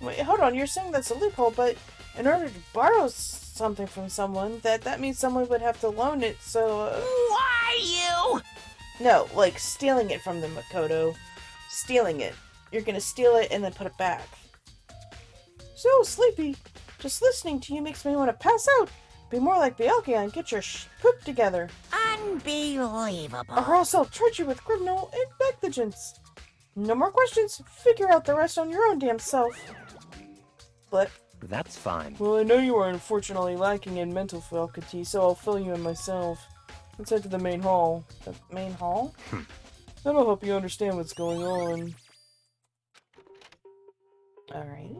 Wait, hold on. You're saying that's a loophole, but in order to borrow something from someone, that means someone would have to loan it, so, Why you? No, like, stealing it from them, Makoto. Stealing it. You're gonna steal it and then put it back. So sleepy. Just listening to you makes me want to pass out. Be more like Byakuya and get your poop together. Unbelievable. Or else I'll charge you with criminal negligence. No more questions. Figure out the rest on your own damn self. But... That's fine. Well, I know you are unfortunately lacking in mental faculty, so I'll fill you in myself. Let's head to the main hall. The main hall? That'll help you understand what's going on. Alright.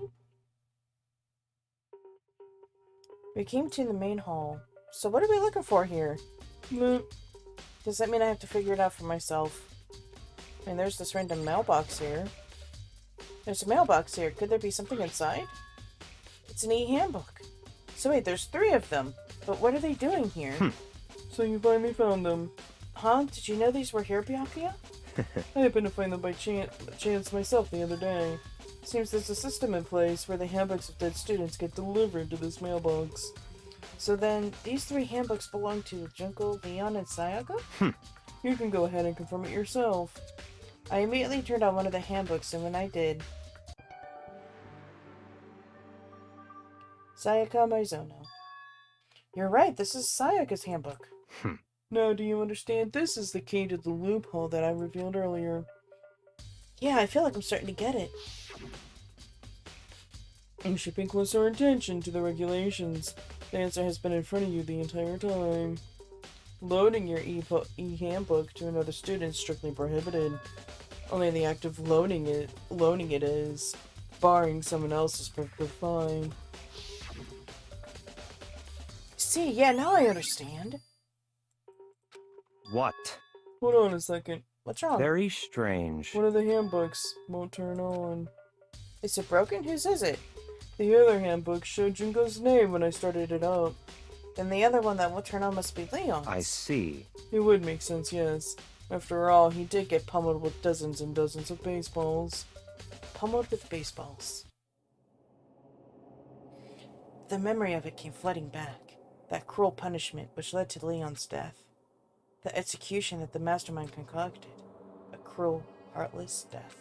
We came to the main hall. So what are we looking for here? Does that mean I have to figure it out for myself? I mean, there's this random mailbox here. There's a mailbox here. Could there be something inside? It's an e-handbook. So wait, there's 3 of them. But what are they doing here? So you finally found them. Huh? Did you know these were here, Byakuya? I happened to find them by chance myself the other day. Seems there's a system in place where the handbooks of dead students get delivered to this mailbox. So then, these 3 handbooks belong to Junko, Leon, and Sayaka? You can go ahead and confirm it yourself. I immediately turned on one of the handbooks, and when I did... Sayaka Mizono. You're right, this is Sayaka's handbook. Now, do you understand? This is the key to the loophole that I revealed earlier. Yeah, I feel like I'm starting to get it. You should pay closer attention to the regulations. The answer has been in front of you the entire time. Loading your e-handbook to another student is strictly prohibited. Only the act of loaning it is. Barring someone else is perfectly fine. See, yeah, now I understand. What? Hold on a second. What's wrong? Very strange. One of the handbooks won't turn on. Is it broken? Whose is it? The other handbook showed Junko's name when I started it up. Then the other one that won't turn on must be Leon's. I see. It would make sense, yes. After all, he did get pummeled with dozens and dozens of baseballs. Pummeled with baseballs. The memory of it came flooding back. That cruel punishment which led to Leon's death. The execution that the mastermind concocted. A cruel, heartless death.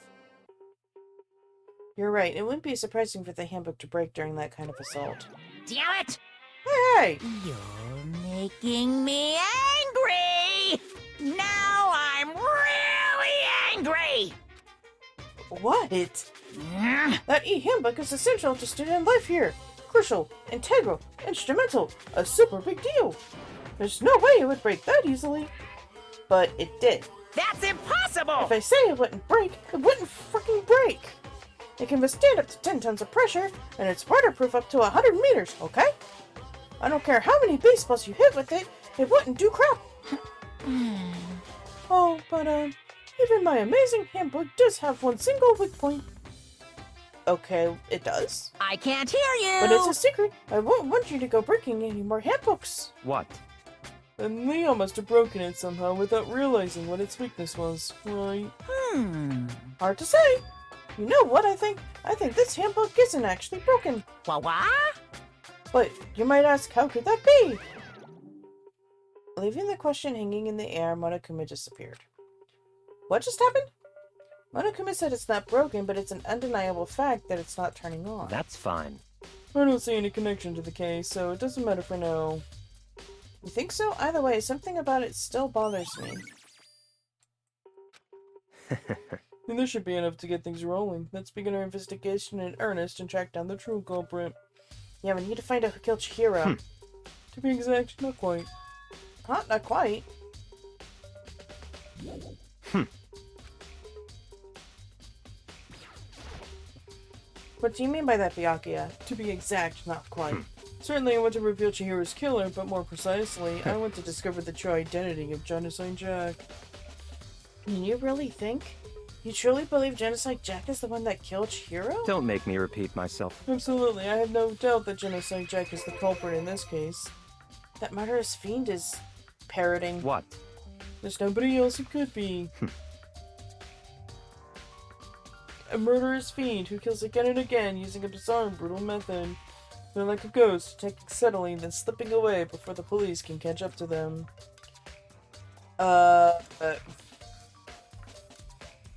You're right, it wouldn't be surprising for the handbook to break during that kind of assault. Damn it! Hey! You're making me angry! Now I'm really angry! What? That e-handbook is essential to student life here. Crucial, integral, instrumental, a super big deal. There's no way it would break that easily. But it did. That's impossible! If I say it wouldn't break, it wouldn't freaking break. It can withstand up to 10 tons of pressure, and it's waterproof up to 100 meters, okay? I don't care how many baseballs you hit with it, it wouldn't do crap. Oh, but even my amazing handbook does have one single weak point. Okay, it does? I can't hear you! But it's a secret. I won't want you to go breaking any more handbooks. What? And Leo must have broken it somehow without realizing what its weakness was, right? Hard to say. You know what I think? I think this handbook isn't actually broken. What? But you might ask, how could that be? Leaving the question hanging in the air, Monokuma disappeared. What just happened? Monokuma said it's not broken, but it's an undeniable fact that it's not turning on. That's fine. I don't see any connection to the case, so it doesn't matter for now. You think so? Either way, something about it still bothers me. And this should be enough to get things rolling. Let's begin our investigation in earnest and track down the true culprit. Yeah, we need to find out who killed Chihiro. To be exact, not quite. Huh? Not quite? What do you mean by that, Byakuya? To be exact, not quite. Certainly I want to reveal Chihiro's killer, but more precisely, I want to discover the true identity of Genocide Jack. And you really think? You truly believe Genocide Jack is the one that killed Chihiro? Don't make me repeat myself. Absolutely, I have no doubt that Genocide Jack is the culprit in this case. That murderous fiend is... parroting. What? There's nobody else who could be. A murderous fiend who kills again and again using a bizarre and brutal method. They're like a ghost, taking acetylene, then slipping away before the police can catch up to them.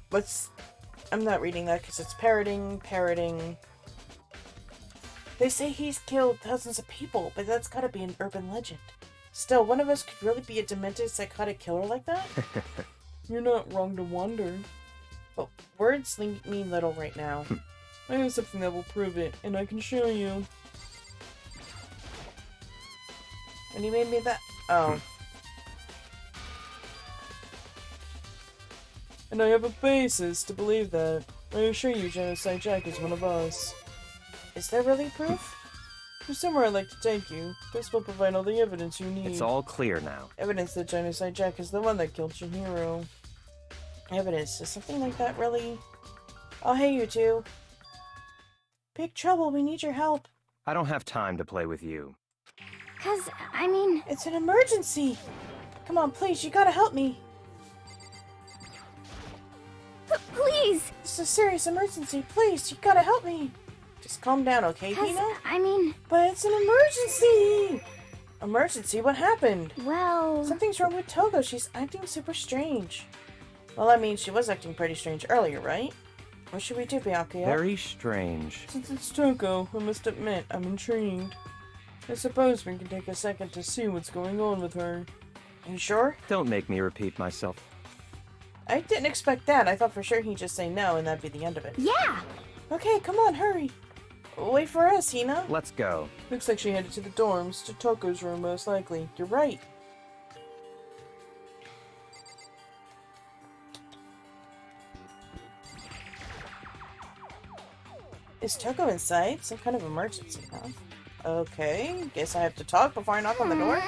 What's... I'm not reading that because it's parroting. They say he's killed thousands of people, but that's gotta be an urban legend. Still, one of us could really be a demented psychotic killer like that? You're not wrong to wonder. But words mean little right now. I have something that will prove it, and I can show you. And he made me that. Oh. And I have a basis to believe that. I assure you, Genocide Jack is one of us. Is there really proof? There's somewhere I'd like to take you. This will provide all the evidence you need. It's all clear now. Evidence that Genocide Jack is the one that killed Chihiro. Evidence. Is something like that really? Oh, hey, you two. Big trouble. We need your help. I don't have time to play with you. 'Cause, I mean... It's an emergency. Come on, please. You gotta help me. Please! It's a serious emergency. Please, you gotta help me. Just calm down, okay, 'Cause, Hina? I mean... But it's an emergency! Emergency? What happened? Well... Something's wrong with Togo. She's acting super strange. Well, I mean, she was acting pretty strange earlier, right? What should we do, Byakuya? Very strange. Since it's Togo, I must admit, I'm intrigued. I suppose we can take a second to see what's going on with her. Are you sure? Don't make me repeat myself. I didn't expect that. I thought for sure he'd just say no and that'd be the end of it. Yeah! Okay, come on, hurry. Wait for us, Hina. Let's go. Looks like she headed to the dorms, to Toko's room most likely. You're right. Is Toko inside? Some kind of emergency, huh? Okay, guess I have to talk before I knock on the door?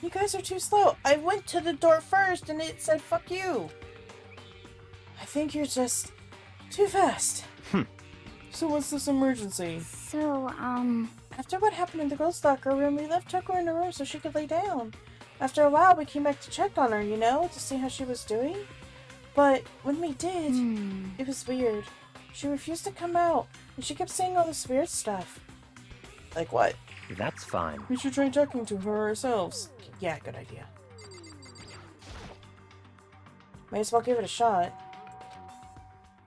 You guys are too slow. I went to the door first and it said fuck you. I think you're just too fast. So what's this emergency? So, After what happened in the girls' locker room, we left Toko in the room so she could lay down. After a while, we came back to check on her, you know, to see how she was doing. But when we did, it was weird. She refused to come out, and she kept saying all this weird stuff. Like what? That's fine. We should try talking to her ourselves. Yeah, good idea. May as well give it a shot.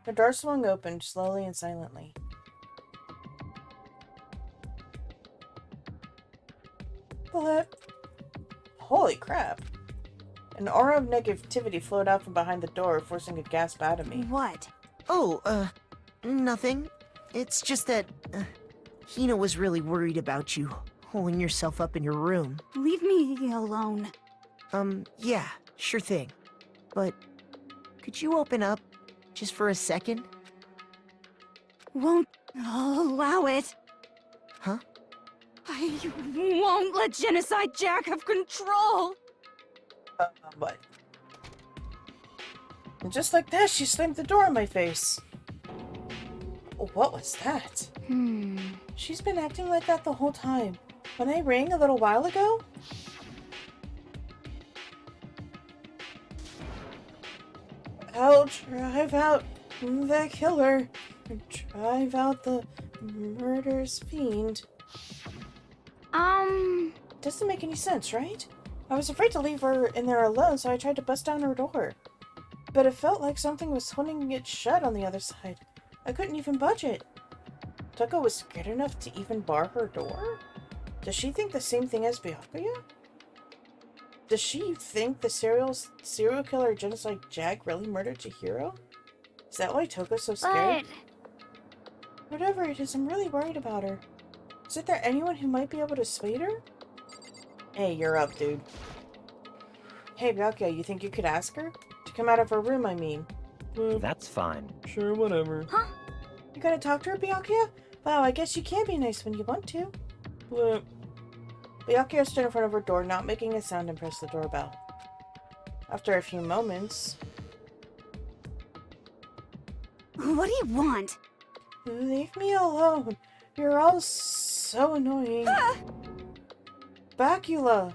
The door swung open, slowly and silently. Blip. Holy crap. An aura of negativity flowed out from behind the door, forcing a gasp out of me. What? Oh, nothing. It's just that, Hina was really worried about you, holding yourself up in your room. Leave me alone. Yeah, sure thing. But, could you open up, just for a second? Won't allow it. Huh? I won't let Genocide Jack have control. What? And just like that, she slammed the door in my face. What was that? She's been acting like that the whole time. When I rang a little while ago? I'll drive out the killer. Drive out the murderous fiend. Doesn't make any sense, right? I was afraid to leave her in there alone, so I tried to bust down her door. But it felt like something was holding it shut on the other side. I couldn't even budge it. Toko was scared enough to even bar her door? Does she think the same thing as Byakuya? Does she think the serial killer Genocide Jack really murdered Chihiro? Is that why Toko's so scared? Whatever it is, I'm really worried about her. Isn't there anyone who might be able to persuade her? Hey, you're up, dude. Hey, Byakuya, you think you could ask her? To come out of her room, I mean. That's fine. Sure, whatever. Huh? You gotta talk to her, Byakuya? Wow, I guess you can be nice when you want to. Blip. Byakuya stood in front of her door, not making a sound, and pressed the doorbell. After a few moments... What do you want? Leave me alone. You're all so annoying. Bacula.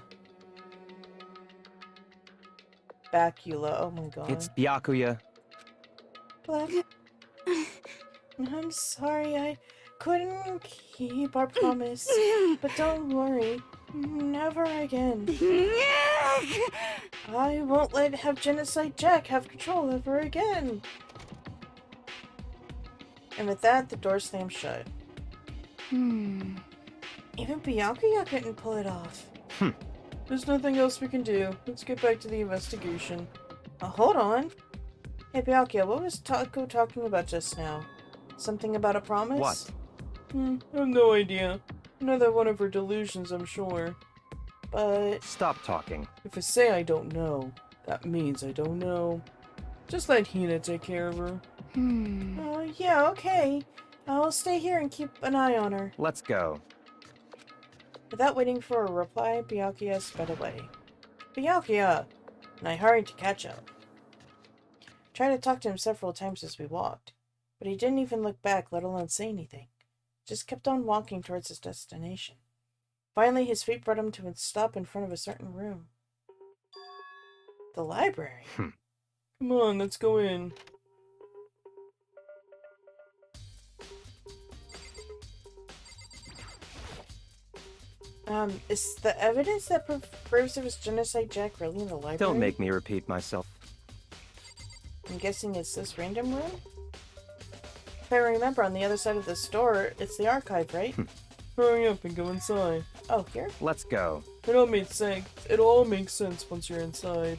Bacula, oh my god. It's Byakuya. Blip. I'm sorry, I couldn't keep our promise, but don't worry, never again. I won't have Genocide Jack have control ever again. And with that, the door slammed shut. Even Byakuya couldn't pull it off. There's nothing else we can do. Let's get back to the investigation. Hold on. Hey, Byakuya, what was Taco talking about just now? Something about a promise? What? I have no idea. Another one of her delusions, I'm sure. But Stop talking. if I say I don't know, that means I don't know. Just let Hina take care of her. Yeah, okay. I'll stay here and keep an eye on her. Let's go. Without waiting for a reply, Byakuya sped away. Byakuya! And I hurried to catch up. Tried to talk to him several times as we walked, but he didn't even look back, let alone say anything. Just kept on walking towards his destination. Finally, his feet brought him to a stop in front of a certain room. The library? Come on, let's go in. Is the evidence that proves it was Genocide Jack really in the library? Don't make me repeat myself. I'm guessing it's this random room? If I remember, on the other side of this door, it's the archive, right? Hurry up and go inside. Oh, here? Let's go. It all makes sense. It all makes sense once you're inside.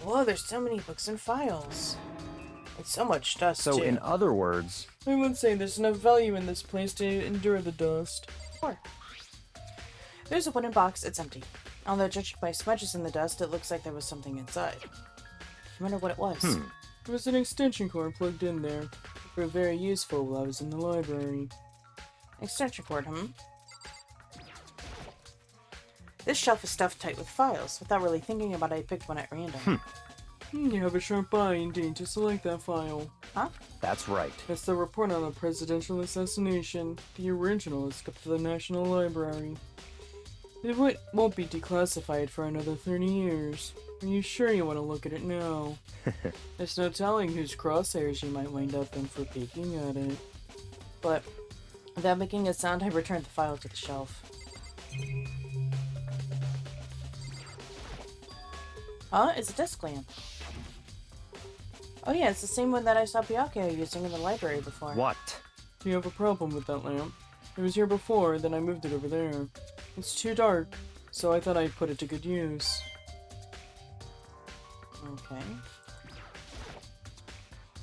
Whoa, there's so many books and files. And so much dust, So too. in other words... I would say there's enough value in this place to endure the dust. Sure. There's a wooden box, it's empty. Although judging by smudges in the dust, it looks like there was something inside. I wonder what it was. There was an extension cord plugged in there. It proved very useful while I was in the library. Extension cord, This shelf is stuffed tight with files. Without really thinking about it, I picked one at random. You have a sharp eye indeed to select that file. Huh? That's right. It's the report on the presidential assassination. The original is kept to the National Library. It won't be declassified for another 30 years. Are you sure you want to look at it now? There's no telling whose crosshairs you might wind up in for peeking at it. But, without making a sound, I returned the file to the shelf. Huh? It's a desk lamp. Oh yeah, it's the same one that I saw Byakuya using in the library before. What? Do you have a problem with that lamp? It was here before, then I moved it over there. It's too dark, so I thought I'd put it to good use. Okay.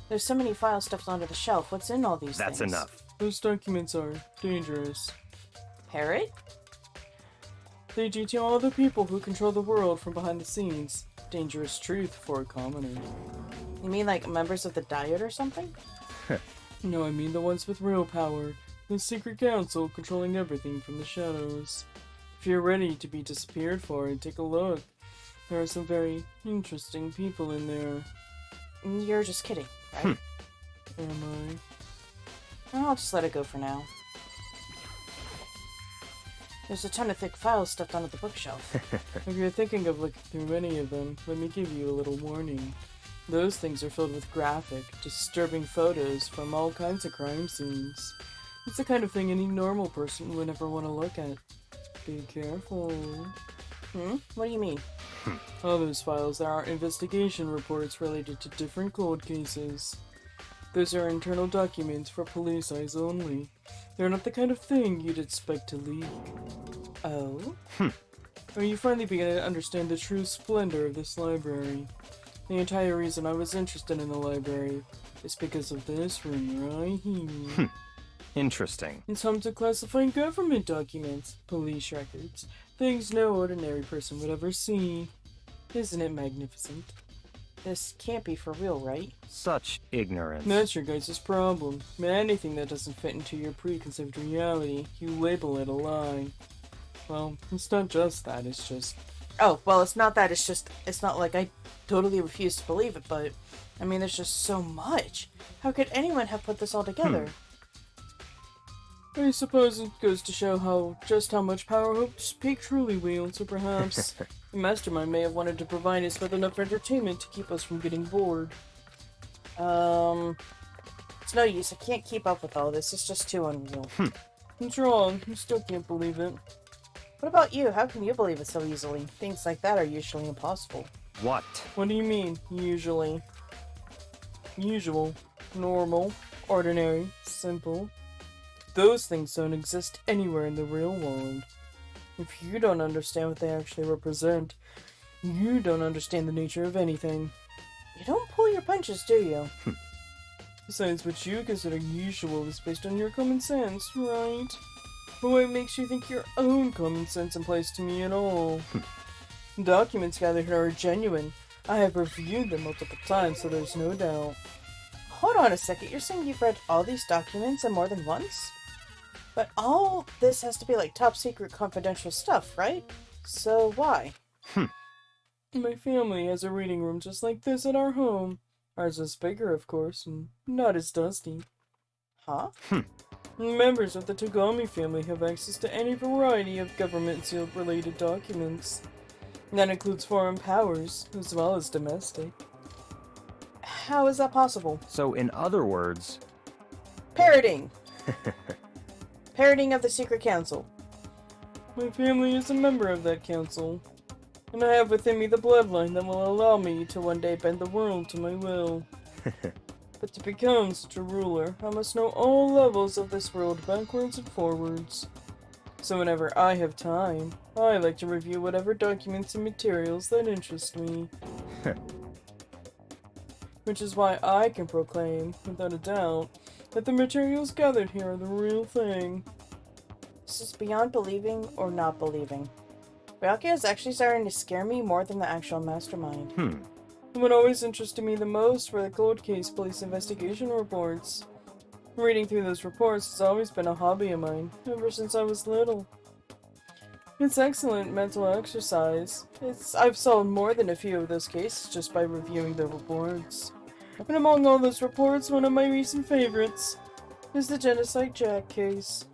There's so many files stuffed onto the shelf. What's in all these That's things? enough. Those documents are dangerous. Parrot? They detail all the people who control the world from behind the scenes. Dangerous truth for a commoner. You mean like members of the Diet or something? No, I mean the ones with real power. The secret council controlling everything from the shadows. If you're ready to be disappeared for it, take a look. There are some very interesting people in there. You're just kidding, right? Am I? I'll just let it go for now. There's a ton of thick files stuffed onto the bookshelf. If you're thinking of looking through any of them, let me give you a little warning. Those things are filled with graphic, disturbing photos from all kinds of crime scenes. It's the kind of thing any normal person would never want to look at. Be careful. What do you mean? All those files are investigation reports related to different cold cases. Those are internal documents for police eyes only. They're not the kind of thing you'd expect to leak. Oh? Are you finally beginning to understand the true splendor of this library? The entire reason I was interested in the library is because of this room right here. Interesting. It's home to classified government documents, police records, things no ordinary person would ever see. Isn't it magnificent? This can't be for real, right? Such ignorance. That's your guys' problem. Anything that doesn't fit into your preconceived reality, you label it a lie. Well, it's not just that, it's just... Oh, well, it's not that, it's not like I totally refuse to believe it, but, I mean, there's just so much. How could anyone have put this all together? I suppose it goes to show just how much power Hope Peak truly wields, or perhaps the mastermind may have wanted to provide us with enough entertainment to keep us from getting bored. It's no use. I can't keep up with all this. It's just too unreal. What's wrong? You still can't believe it. What about you? How can you believe it so easily? Things like that are usually impossible. What? What do you mean, usually? Usual, normal, ordinary, simple. Those things don't exist anywhere in the real world. If you don't understand what they actually represent, you don't understand the nature of anything. You don't pull your punches, do you? Besides, what you consider usual is based on your common sense, right? But what makes you think your own common sense applies to me at all? Documents gathered here are genuine. I have reviewed them multiple times, so there's no doubt. Hold on a second, you're saying you've read all these documents and more than once? But all this has to be like top secret confidential stuff, right? So why? My family has a reading room just like this at our home. Ours is bigger, of course, and not as dusty. Huh? Members of the Togami family have access to any variety of government-sealed related documents. That includes foreign powers, as well as domestic. How is that possible? So, in other words... Parroting! Parroting of the Secret Council. My family is a member of that council, and I have within me the bloodline that will allow me to one day bend the world to my will. But to become such a ruler, I must know all levels of this world backwards and forwards. So whenever I have time, I like to review whatever documents and materials that interest me. Which is why I can proclaim, without a doubt, that the materials gathered here are the real thing. This is beyond believing or not believing. Byakuya is actually starting to scare me more than the actual mastermind. What always interested me the most were the cold case police investigation reports. Reading through those reports has always been a hobby of mine, ever since I was little. It's excellent mental exercise. I've solved more than a few of those cases just by reviewing the reports. And among all those reports, one of my recent favorites is the Genocide Jack case.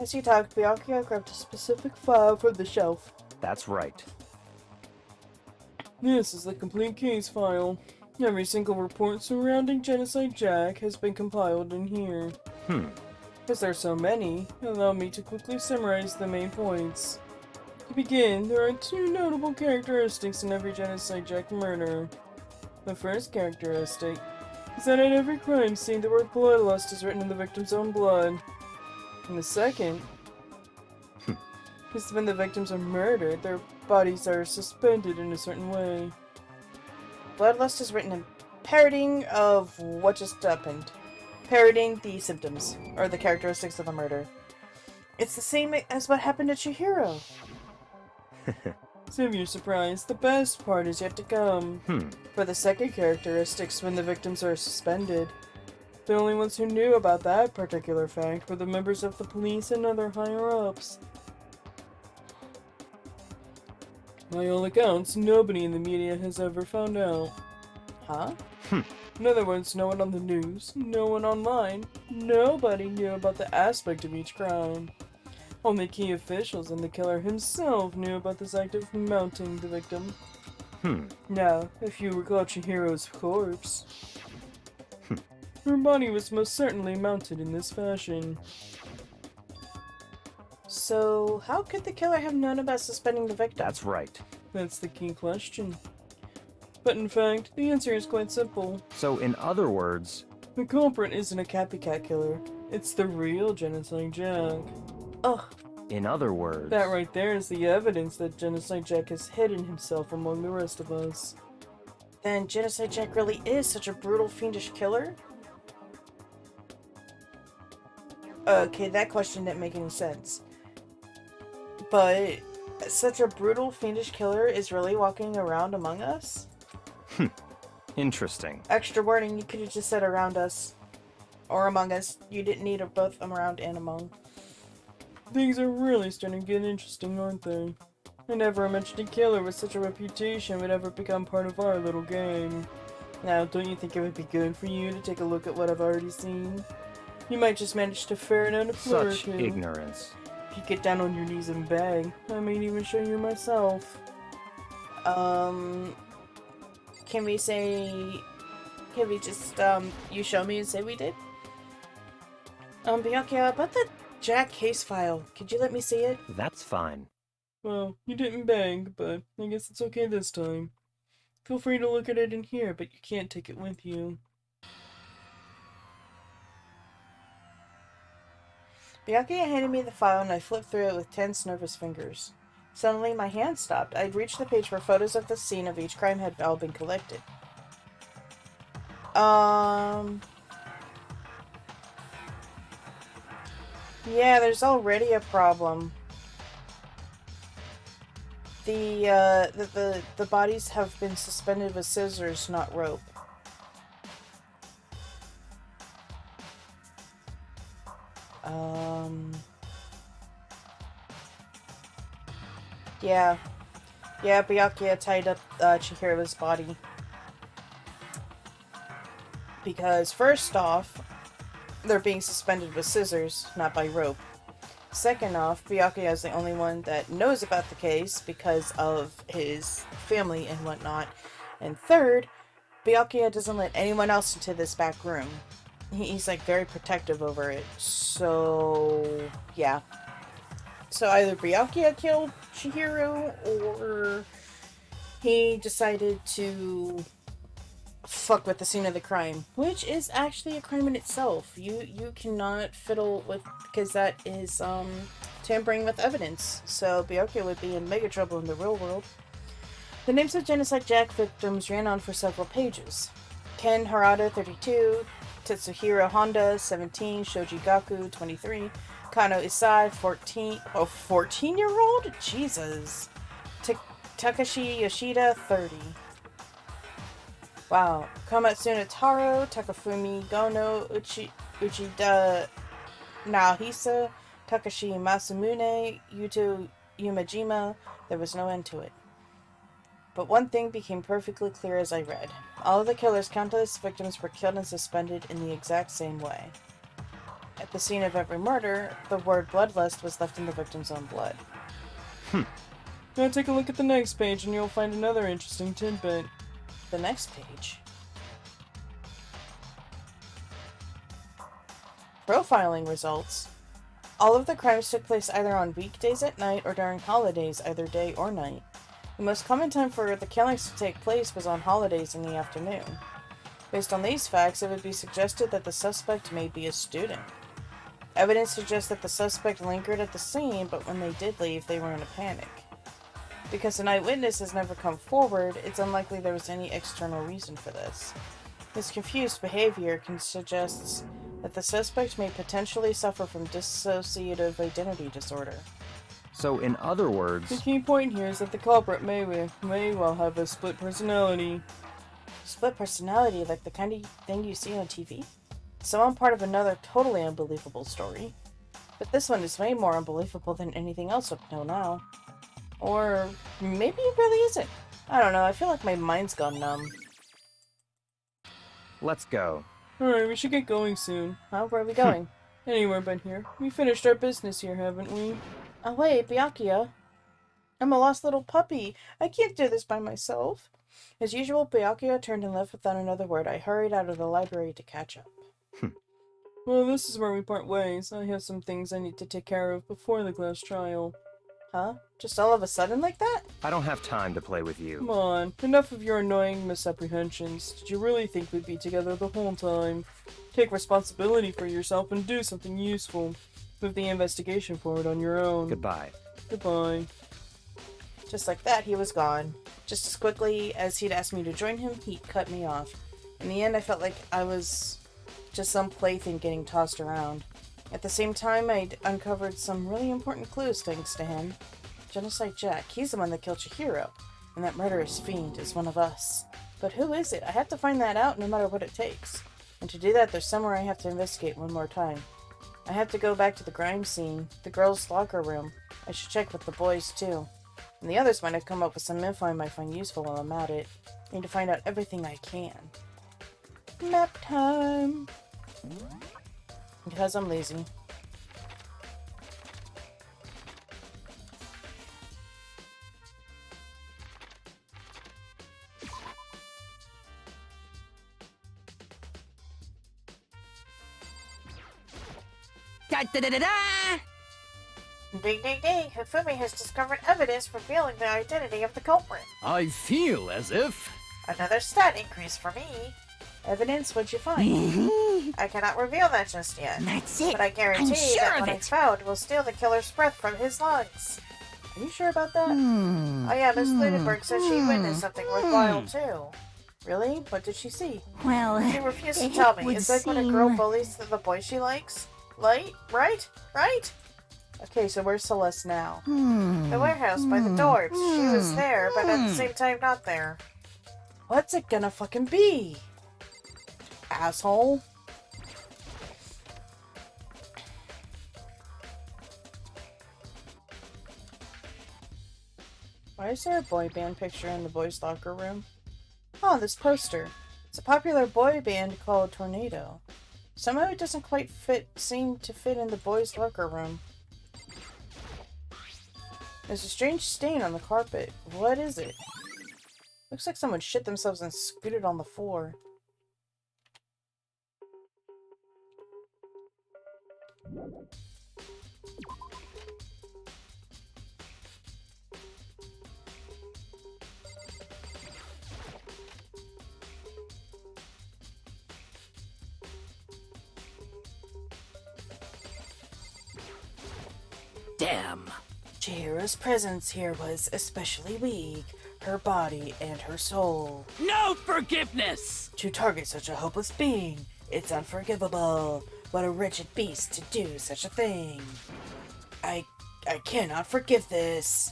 As he talked, Byakuya grabbed a specific file from the shelf. That's right. This is the complete case file. Every single report surrounding Genocide Jack has been compiled in here. As there are so many, allow me to quickly summarize the main points. To begin, there are two notable characteristics in every Genocide Jack murder. The first characteristic is that at every crime scene the word bloodlust is written in the victim's own blood. And the second is when the victims are murdered, their bodies are suspended in a certain way. Bloodlust is written in parroting of what just happened. Parroting the symptoms, or the characteristics of a murder. It's the same as what happened to Chihiro. Save your surprise, the best part is yet to come. For the second characteristics, when the victims are suspended. The only ones who knew about that particular fact were the members of the police and other higher-ups. By all accounts, nobody in the media has ever found out. Huh? In other words, no one on the news, no one online, nobody knew about the aspect of each crime. Only key officials and the killer himself knew about this act of mounting the victim. Now, if you recall Chihiro's corpse, her body was most certainly mounted in this fashion. So, how could the killer have known about suspending the victim? That's right. That's the key question. But in fact, the answer is quite simple. So, in other words... The culprit isn't a copycat killer. It's the real Genocide Jack. Ugh. In other words... That right there is the evidence that Genocide Jack has hidden himself among the rest of us. Then Genocide Jack really is such a brutal, fiendish killer? Okay, that question didn't make any sense. But such a brutal, fiendish killer is really walking around among us? Interesting. Extra warning, you could have just said around us. Or among us. You didn't need both around and among. Things are really starting to get interesting, aren't they? I never imagined a killer with such a reputation would ever become part of our little game. Now, don't you think it would be good for you to take a look at what I've already seen? You might just manage to ferret out a clue or Such two. ignorance. If you get down on your knees and beg, I might even show you myself. Can we say Can we just, you show me and say we did? Byakuya, about the Jack case file. Could you let me see it? That's fine. Well, you didn't beg, but I guess it's okay this time. Feel free to look at it in here, but you can't take it with you. Byakuya handed me the file and I flipped through it with tense, nervous fingers. Suddenly, my hand stopped. I'd reached the page where photos of the scene of each crime had all been collected. Yeah, there's already a problem. The bodies have been suspended with scissors, not rope. Yeah. Yeah, Byakuya tied up Chihiro's body. Because first off, they're being suspended with scissors, not by rope. Second off, Byakuya is the only one that knows about the case because of his family and whatnot. And third, Byakuya doesn't let anyone else into this back room. He's like very protective over it. So, yeah. So either Byakuya killed Chihiro or he decided to fuck with the scene of the crime, which is actually a crime in itself. You cannot fiddle with, because that is tampering with evidence. So Byakuya would be in mega trouble in the real world. The names of Genocide Jack victims ran on for several pages. Ken Harada, 32, Tetsuhiro Honda, 17, Shoji Gaku, 23, Kano Isai, 14, 14-year-old? Jesus. Takashi Yoshida, 30. Wow. Komatsuna Taro, Takafumi Gono, Uchida Naohisa, Takashi Masamune, Yuto Yumajima. There was no end to it. But one thing became perfectly clear as I read. All of the killer's countless victims were killed and suspended in the exact same way. At the scene of every murder, the word bloodlust was left in the victim's own blood. Now take a look at the next page and you'll find another interesting tidbit. The next page. Profiling results. All of the crimes took place either on weekdays at night or during holidays, either day or night. The most common time for the killings to take place was on holidays in the afternoon. Based on these facts, it would be suggested that the suspect may be a student. Evidence suggests that the suspect lingered at the scene, but when they did leave, they were in a panic. Because an eyewitness has never come forward, it's unlikely there was any external reason for this. His confused behavior can suggest that the suspect may potentially suffer from dissociative identity disorder. So, in other The words, key point here is that the culprit may well have a split personality. Split personality, like the kind of thing you see on TV? Someone part of another totally unbelievable story. But this one is way more unbelievable than anything else up till now. Or maybe it really isn't. I don't know, I feel like my mind's gone numb. let's go. Alright, we should get going soon. Huh? Where are we going? Anywhere but here. We finished our business here, haven't we? Oh wait, Byakuya. I'm a lost little puppy. I can't do this by myself. As usual, Byakuya turned and left without another word. I hurried out of the library to catch up. Well, this is where we part ways. I have some things I need to take care of before the class trial. Huh? Just all of a sudden like that? I don't have time to play with Come you. on, enough of your annoying misapprehensions. Did you really think we'd be together the whole time? Take responsibility for yourself and do something useful. Move the investigation forward on your own. Goodbye. Goodbye. Just like that, he was gone. Just as quickly as he'd asked me to join him, he cut me off. In the end, I felt like I was just some plaything getting tossed around. At the same time, I'd uncovered some really important clues thanks to him. Genocide Jack, he's the one that killed Chihiro, and that murderous fiend is one of us. But who is it? I have to find that out no matter what it takes. And to do that, there's somewhere I have to investigate one more time. I have to go back to the crime scene, the girls' locker room. I should check with the boys, too. And the others might have come up with some info I might find useful while I'm at it. I need to find out everything I can. Nap time! Because I'm lazy. Da-da-da-da! Ding ding ding! Hifumi has discovered evidence revealing the identity of the culprit. I feel as if... Another stat increase for me. Evidence? What'd you find? I cannot reveal that just yet. That's it. But I guarantee I'm sure that of what I it. found will steal the killer's breath from his lungs. Are you sure about that? Oh yeah, Miss Ludenberg said she witnessed something worthwhile too. Really? What did she see? Well, She refused to tell me. would It's like when a girl bullies the boy she likes. Right? Right? Okay, so where's Celeste now? The warehouse by the door. She was there, but at the same time not there. What's it gonna fucking be? Asshole. Why is there a boy band picture in the boys' locker room? Oh, this poster. It's a popular boy band called Tornado. Somehow it doesn't quite seem to fit in the boys' locker room. There's a strange stain on the carpet. What is it? Looks like someone shit themselves and scooted on the floor. Damn. Chihira's presence here was especially weak. Her body and her soul. No forgiveness! To target such a hopeless being, it's unforgivable. What a wretched beast to do such a thing. I cannot forgive this.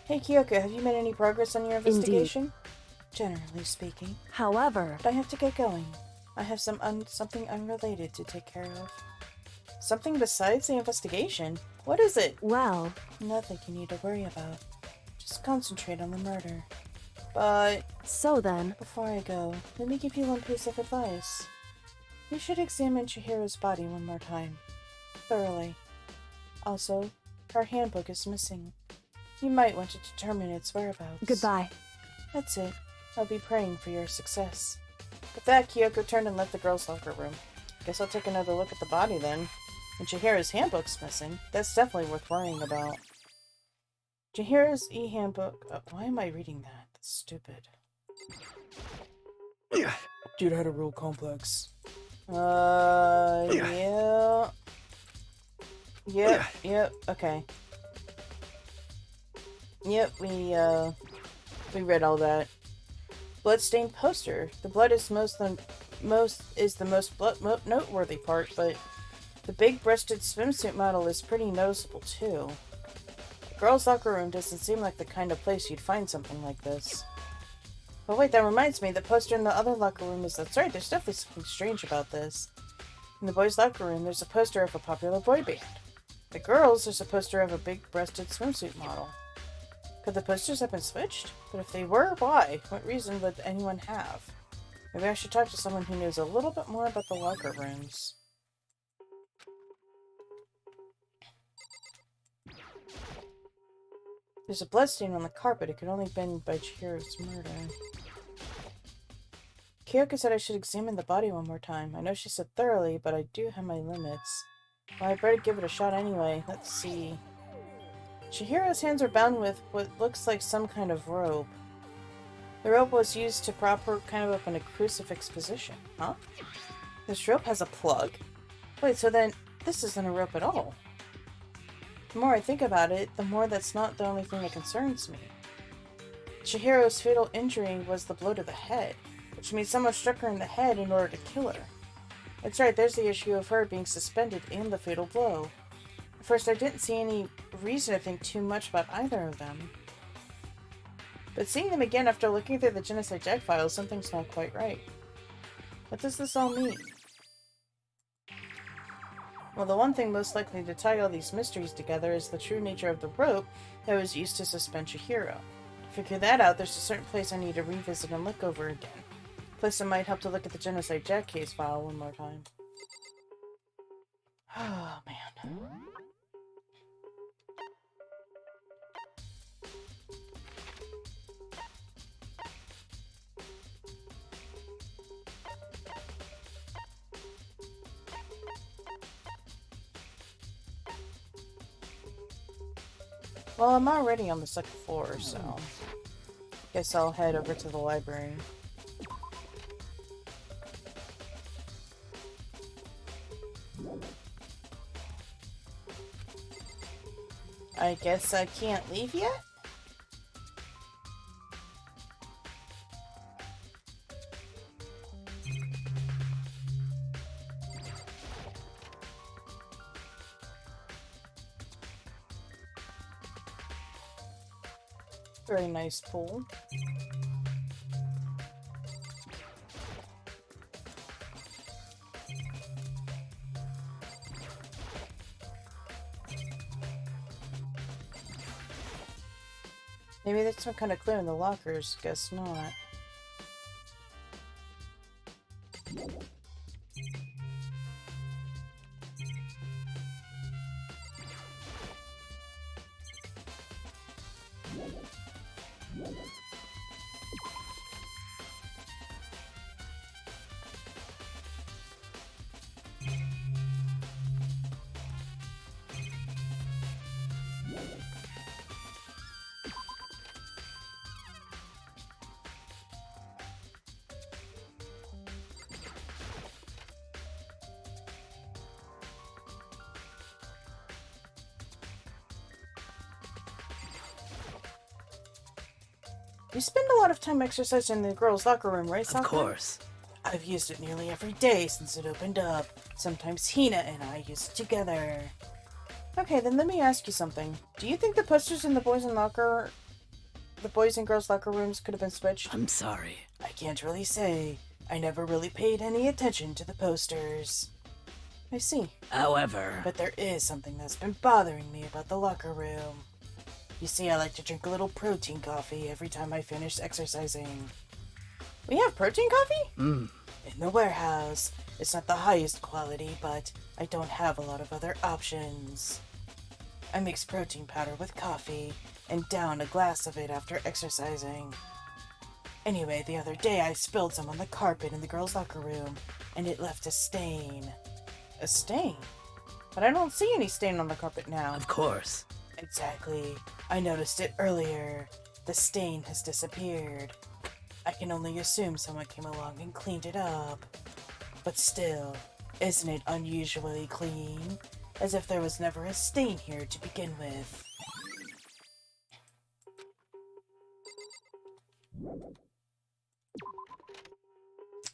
Hey Kyoko, have you made any progress on your investigation? Generally speaking. However, But I have to get going. I have something unrelated to take care of. Something besides the investigation? What is it? well, Nothing you need to worry about. Just concentrate on the murder. But so then, before I go, let me give you one piece of advice. You should examine Chihira's body one more time. Thoroughly. Also, her handbook is missing. You might want to determine its whereabouts. goodbye. That's it. I'll be praying for your success. With that, Kyoko turned and left the girls' locker room. Guess I'll take another look at the body then. And Chihira's handbook's missing. That's definitely worth worrying about. Chihira's e-handbook... why am I reading that? That's stupid. Dude, I had a real complex. Yeah. Yep, okay. Yep, we read all that. Bloodstained poster. The blood is the most noteworthy part, but the big-breasted swimsuit model is pretty noticeable too. The girls' locker room doesn't seem like the kind of place you'd find something like this. But wait, that reminds me, the poster in the other locker room that's right, there's definitely something strange about this. In the boys' locker room, there's a poster of a popular boy band. The girls, there's a poster of a big-breasted swimsuit model. Could the posters have been switched? But if they were, why? What reason would anyone have? Maybe I should talk to someone who knows a little bit more about the locker rooms. There's a bloodstain on the carpet. It could only have been by Chihira's murder. Kyoko said I should examine the body one more time. I know she said thoroughly, but I do have my limits. Well, I better give it a shot anyway. Let's see. Chihira's hands are bound with what looks like some kind of rope. The rope was used to prop her kind of up in a crucifix position. Huh? This rope has a plug? Wait, so then this isn't a rope at all. The more I think about it, the more that's not the only thing that concerns me. Chihira's fatal injury was the blow to the head, which means someone struck her in the head in order to kill her. That's right, there's the issue of her being suspended in the fatal blow. At first, I didn't see any reason to think too much about either of them. But seeing them again after looking through the Genocide Jack files, something's not quite right. What does this all mean? Well, the one thing most likely to tie all these mysteries together is the true nature of the rope that was used to suspend Chihiro. To figure that out, there's a certain place I need to revisit and look over again. A place that might help to look at the Genocide Jack case file one more time. Oh, man. Well, I'm already on the second floor, so guess I'll head over to the library. I guess I can't leave yet? Very nice pool. Maybe that's some kind of clue in the lockers. Guess not. You spend a lot of time exercising in the girls' locker room, right, Sakura? Of course. I've used it nearly every day since it opened up. Sometimes Hina and I use it together. Okay, then let me ask you something. Do you think the posters in the boys and girls' locker rooms could have been switched? I'm sorry. I can't really say. I never really paid any attention to the posters. I see. However... But there is something that's been bothering me about the locker room. You see, I like to drink a little protein coffee every time I finish exercising. We have protein coffee? In the warehouse. It's not the highest quality, but I don't have a lot of other options. I mix protein powder with coffee and down a glass of it after exercising. Anyway, the other day I spilled some on the carpet in the girls' locker room, and it left a stain. A stain? But I don't see any stain on the carpet now. Of course. Exactly. I noticed it earlier. The stain has disappeared. I can only assume someone came along and cleaned it up. But still, isn't it unusually clean? As if there was never a stain here to begin with.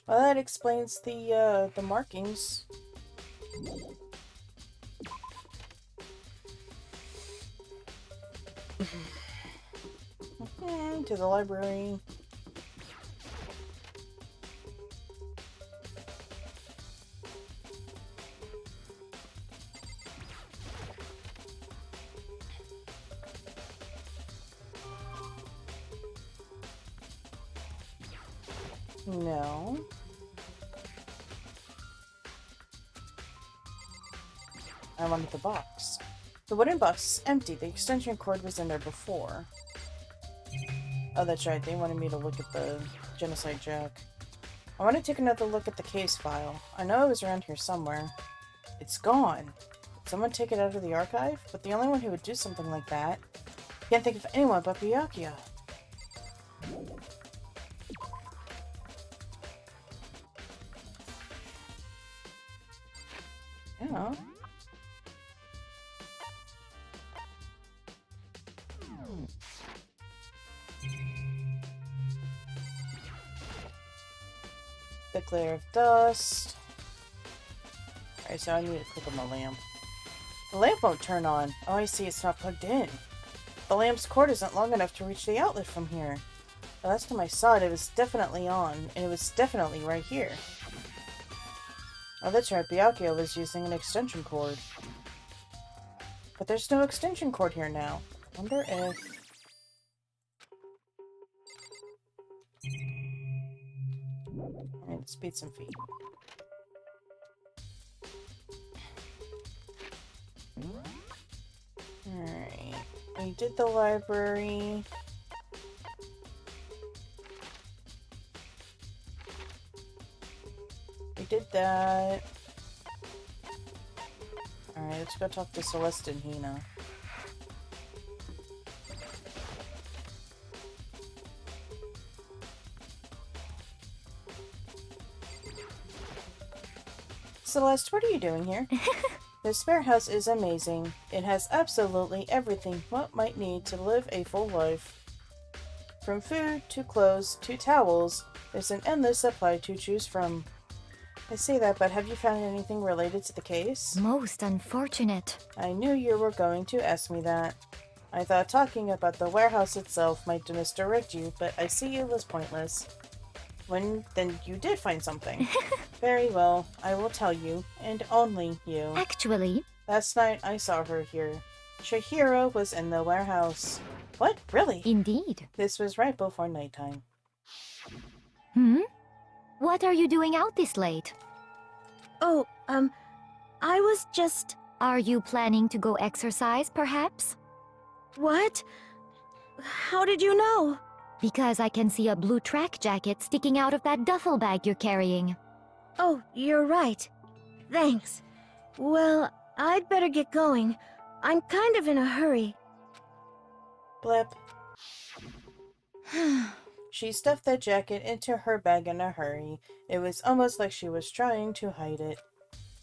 Well, that explains the markings. To the library. No. I wanted the box. The wooden box is empty. The extension cord was in there before. Oh, that's right. They wanted me to look at the genocide jack. I want to take another look at the case file. I know it was around here somewhere. It's gone. Did someone take it out of the archive? But the only one who would do something like that. Can't think of anyone but Byakuya. Yeah. Thick layer of dust. Alright, so I need to click on the lamp. The lamp won't turn on. Oh, I see, it's not plugged in. The lamp's cord isn't long enough to reach the outlet from here. The last time I saw it, it was definitely on, and it was definitely right here. Oh, that's right, Byakuya was using an extension cord. But there's no extension cord here now. I wonder if... Alright, let's beat some feet. Alright, we did the library. We did that. Alright, let's go talk to Celeste and Hina. Celeste, what are you doing here? This spare house is amazing. It has absolutely everything one might need to live a full life. From food, to clothes, to towels, there's an endless supply to choose from. I say that, but have you found anything related to the case? Most unfortunate. I knew you were going to ask me that. I thought talking about the warehouse itself might misdirect you, but I see it was pointless. Then you did find something. Very well, I will tell you, and only you. Actually, Last night I saw her here. Chihiro was in the warehouse. What? Really? indeed. This was right before nighttime. What are you doing out this late? Oh, I was just... Are you planning to go exercise, perhaps? What? How did you know? Because I can see a blue track jacket sticking out of that duffel bag you're carrying. Oh, you're right. Thanks. Well, I'd better get going. I'm kind of in a hurry. Blip. She stuffed that jacket into her bag in a hurry. It was almost like she was trying to hide it.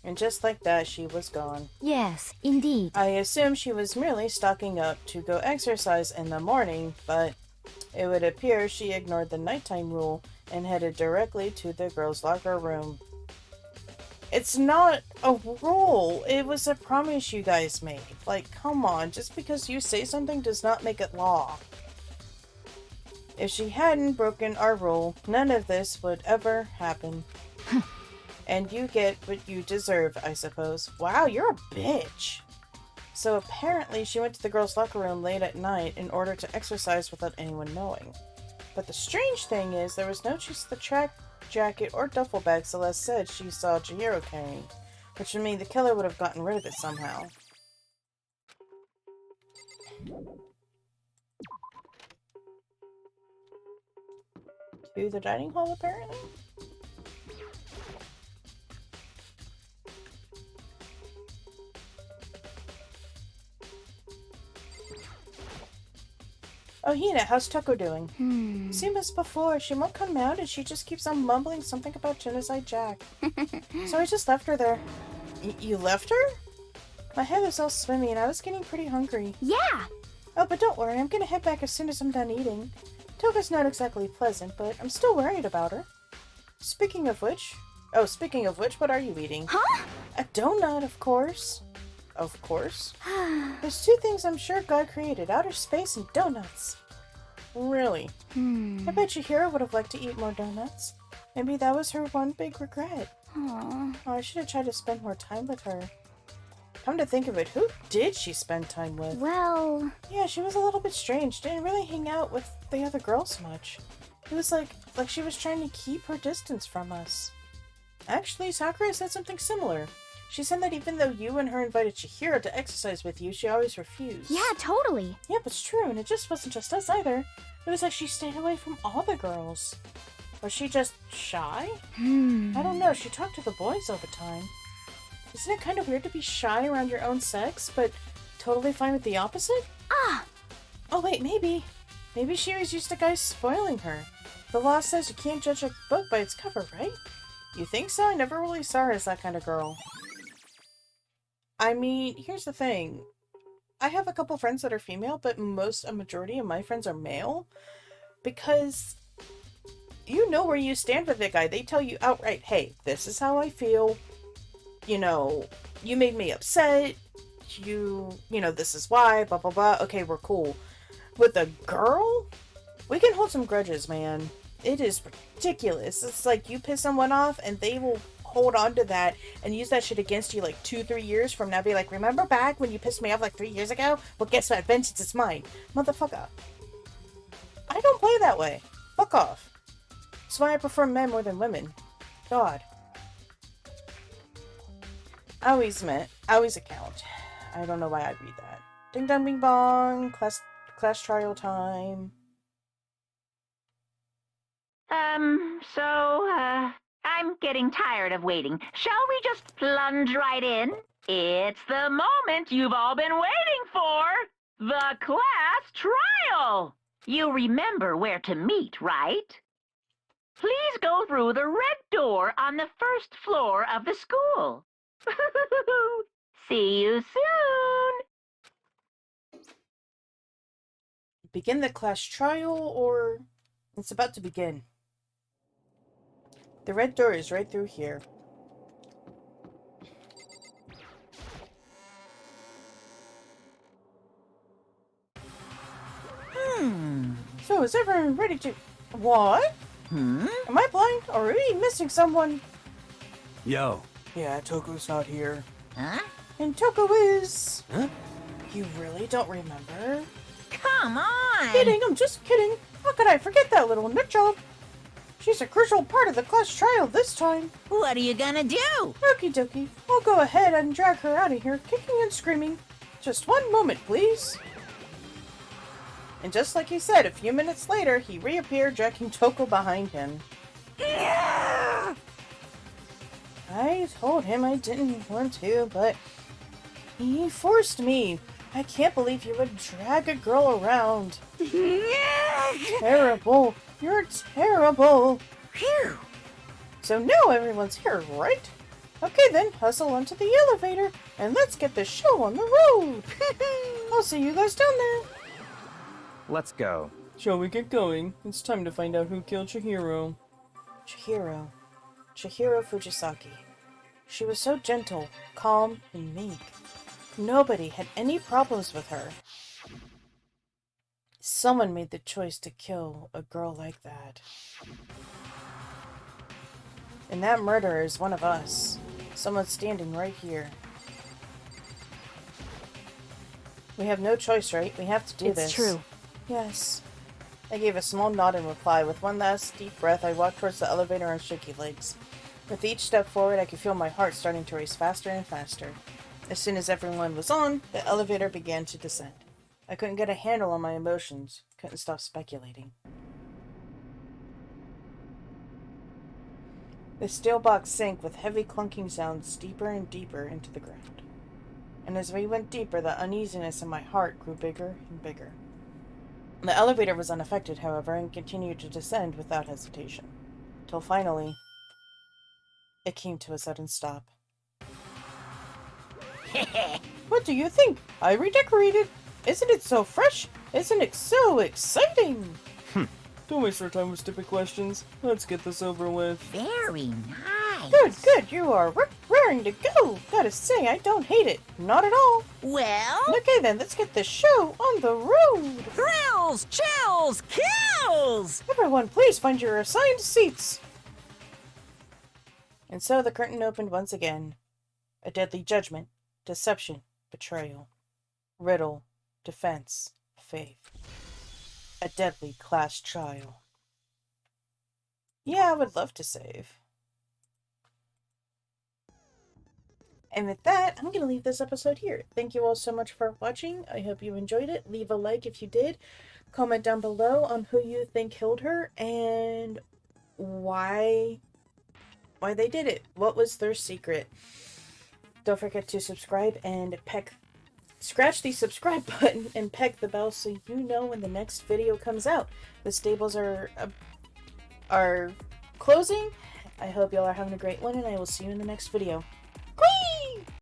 And just like that, she was gone. Yes, indeed. I assumed she was merely stocking up to go exercise in the morning, but it would appear she ignored the nighttime rule and headed directly to the girls' locker room. It's not a rule. It was a promise you guys made. Like, come on, just because you say something does not make it law. If she hadn't broken our rule, none of this would ever happen. And you get what you deserve, I suppose. Wow, you're a bitch. So apparently she went to the girls' locker room late at night in order to exercise without anyone knowing. But the strange thing is, there was no trace of the track jacket or duffel bag Celeste said she saw Chihiro carrying, which would mean the killer would have gotten rid of it somehow. To the dining hall, apparently? Oh, Hina, how's Toko doing? Same as before, she won't come out and she just keeps on mumbling something about Genocide Jack. So I just left her there. You left her? My head was all swimmy and I was getting pretty hungry. Yeah! Oh, but don't worry, I'm gonna head back as soon as I'm done eating. Toko's not exactly pleasant, but I'm still worried about her. Speaking of which, what are you eating? Huh? A donut, of course. Of course. There's two things I'm sure God created, outer space and donuts. Really? I bet Chihiro would have liked to eat more donuts. Maybe that was her one big regret. Aww. Oh, I should have tried to spend more time with her. Come to think of it, who did she spend time with? Well... Yeah, she was a little bit strange. Didn't really hang out with the other girls much. It was like she was trying to keep her distance from us. Actually, Sakura said something similar. She said that even though you and her invited Chihiro to exercise with you, she always refused. Yeah, totally. Yep, it's true, and it just wasn't just us either. It was like she stayed away from all the girls. Was she just shy? I don't know, she talked to the boys all the time. Isn't it kind of weird to be shy around your own sex, but totally fine with the opposite? Ah! Oh wait, maybe. Maybe she was used to guys spoiling her. The law says you can't judge a book by its cover, right? You think so? I never really saw her as that kind of girl. I mean, here's the thing. I have a couple friends that are female, but a majority of my friends are male. Because you know where you stand with that guy. They tell you outright, hey, this is how I feel. You know, you made me upset. You know, this is why, blah, blah, blah. Okay, we're cool. With a girl, we can hold some grudges, man. It is ridiculous. It's like you piss someone off and they will hold on to that and use that shit against you like 2-3 years from now. Be like, remember back when you pissed me off like 3 years ago? Well, guess what? Vengeance is mine. Motherfucker. I don't play that way. Fuck off. That's why I prefer men more than women. God. I always account. I don't know why I read that. Ding dong bing bong. Class trial time. I'm getting tired of waiting. Shall we just plunge right in? It's the moment you've all been waiting for! The class trial! You remember where to meet, right? Please go through the red door on the first floor of the school. See you soon. Begin the class trial, or it's about to begin. The red door is right through here. So is everyone ready to... What? Am I blind, or are we missing someone? Yo. Yeah, Toku's not here. Huh? And Toku is... Huh? You really don't remember? Come on! Kidding, I'm just kidding. How could I forget that little nutjob? She's a crucial part of the class trial this time. What are you gonna do? Okie dokie. I'll go ahead and drag her out of here, kicking and screaming. Just one moment, please. And just like he said, a few minutes later, he reappeared, dragging Toku behind him. I told him I didn't want to, but he forced me. I can't believe you would drag a girl around. Terrible. You're terrible. Phew! So now everyone's here, right? Okay then, hustle onto the elevator, and let's get the show on the road. I'll see you guys down there. Let's go. Shall we get going? It's time to find out who killed Chihiro. Chihiro Fujisaki. She was so gentle, calm, and meek. Nobody had any problems with her. Someone made the choice to kill a girl like that. And that murderer is one of us. Someone standing right here. We have no choice, right? We have to do this. It's true. Yes. I gave a small nod in reply. With one last deep breath, I walked towards the elevator on shaky legs. With each step forward, I could feel my heart starting to race faster and faster. As soon as everyone was on, the elevator began to descend. I couldn't get a handle on my emotions. Couldn't stop speculating. The steel box sank with heavy clunking sounds deeper and deeper into the ground. And as we went deeper, the uneasiness in my heart grew bigger and bigger. The elevator was unaffected, however, and continued to descend without hesitation. Till finally, it came to a sudden stop. What do you think? I redecorated. Isn't it so fresh? Isn't it so exciting? Don't waste our time with stupid questions. Let's get this over with. Very nice. Good, good. You are raring to go. Gotta say, I don't hate it. Not at all. Well, Okay then, let's get the show on the road. thrills, chills, kills! Everyone, please find your assigned seats. And so the curtain opened once again. A deadly judgment, deception, betrayal, riddle, defense, faith. A deadly class trial. Yeah, I would love to save. And with that, I'm going to leave this episode here. Thank you all so much for watching. I hope you enjoyed it. Leave a like if you did. Comment down below on who you think killed her and why they did it. What was their secret? Don't forget to subscribe and scratch the subscribe button and peck the bell so you know when the next video comes out. The stables are closing. I hope y'all are having a great one, and I will see you in the next video.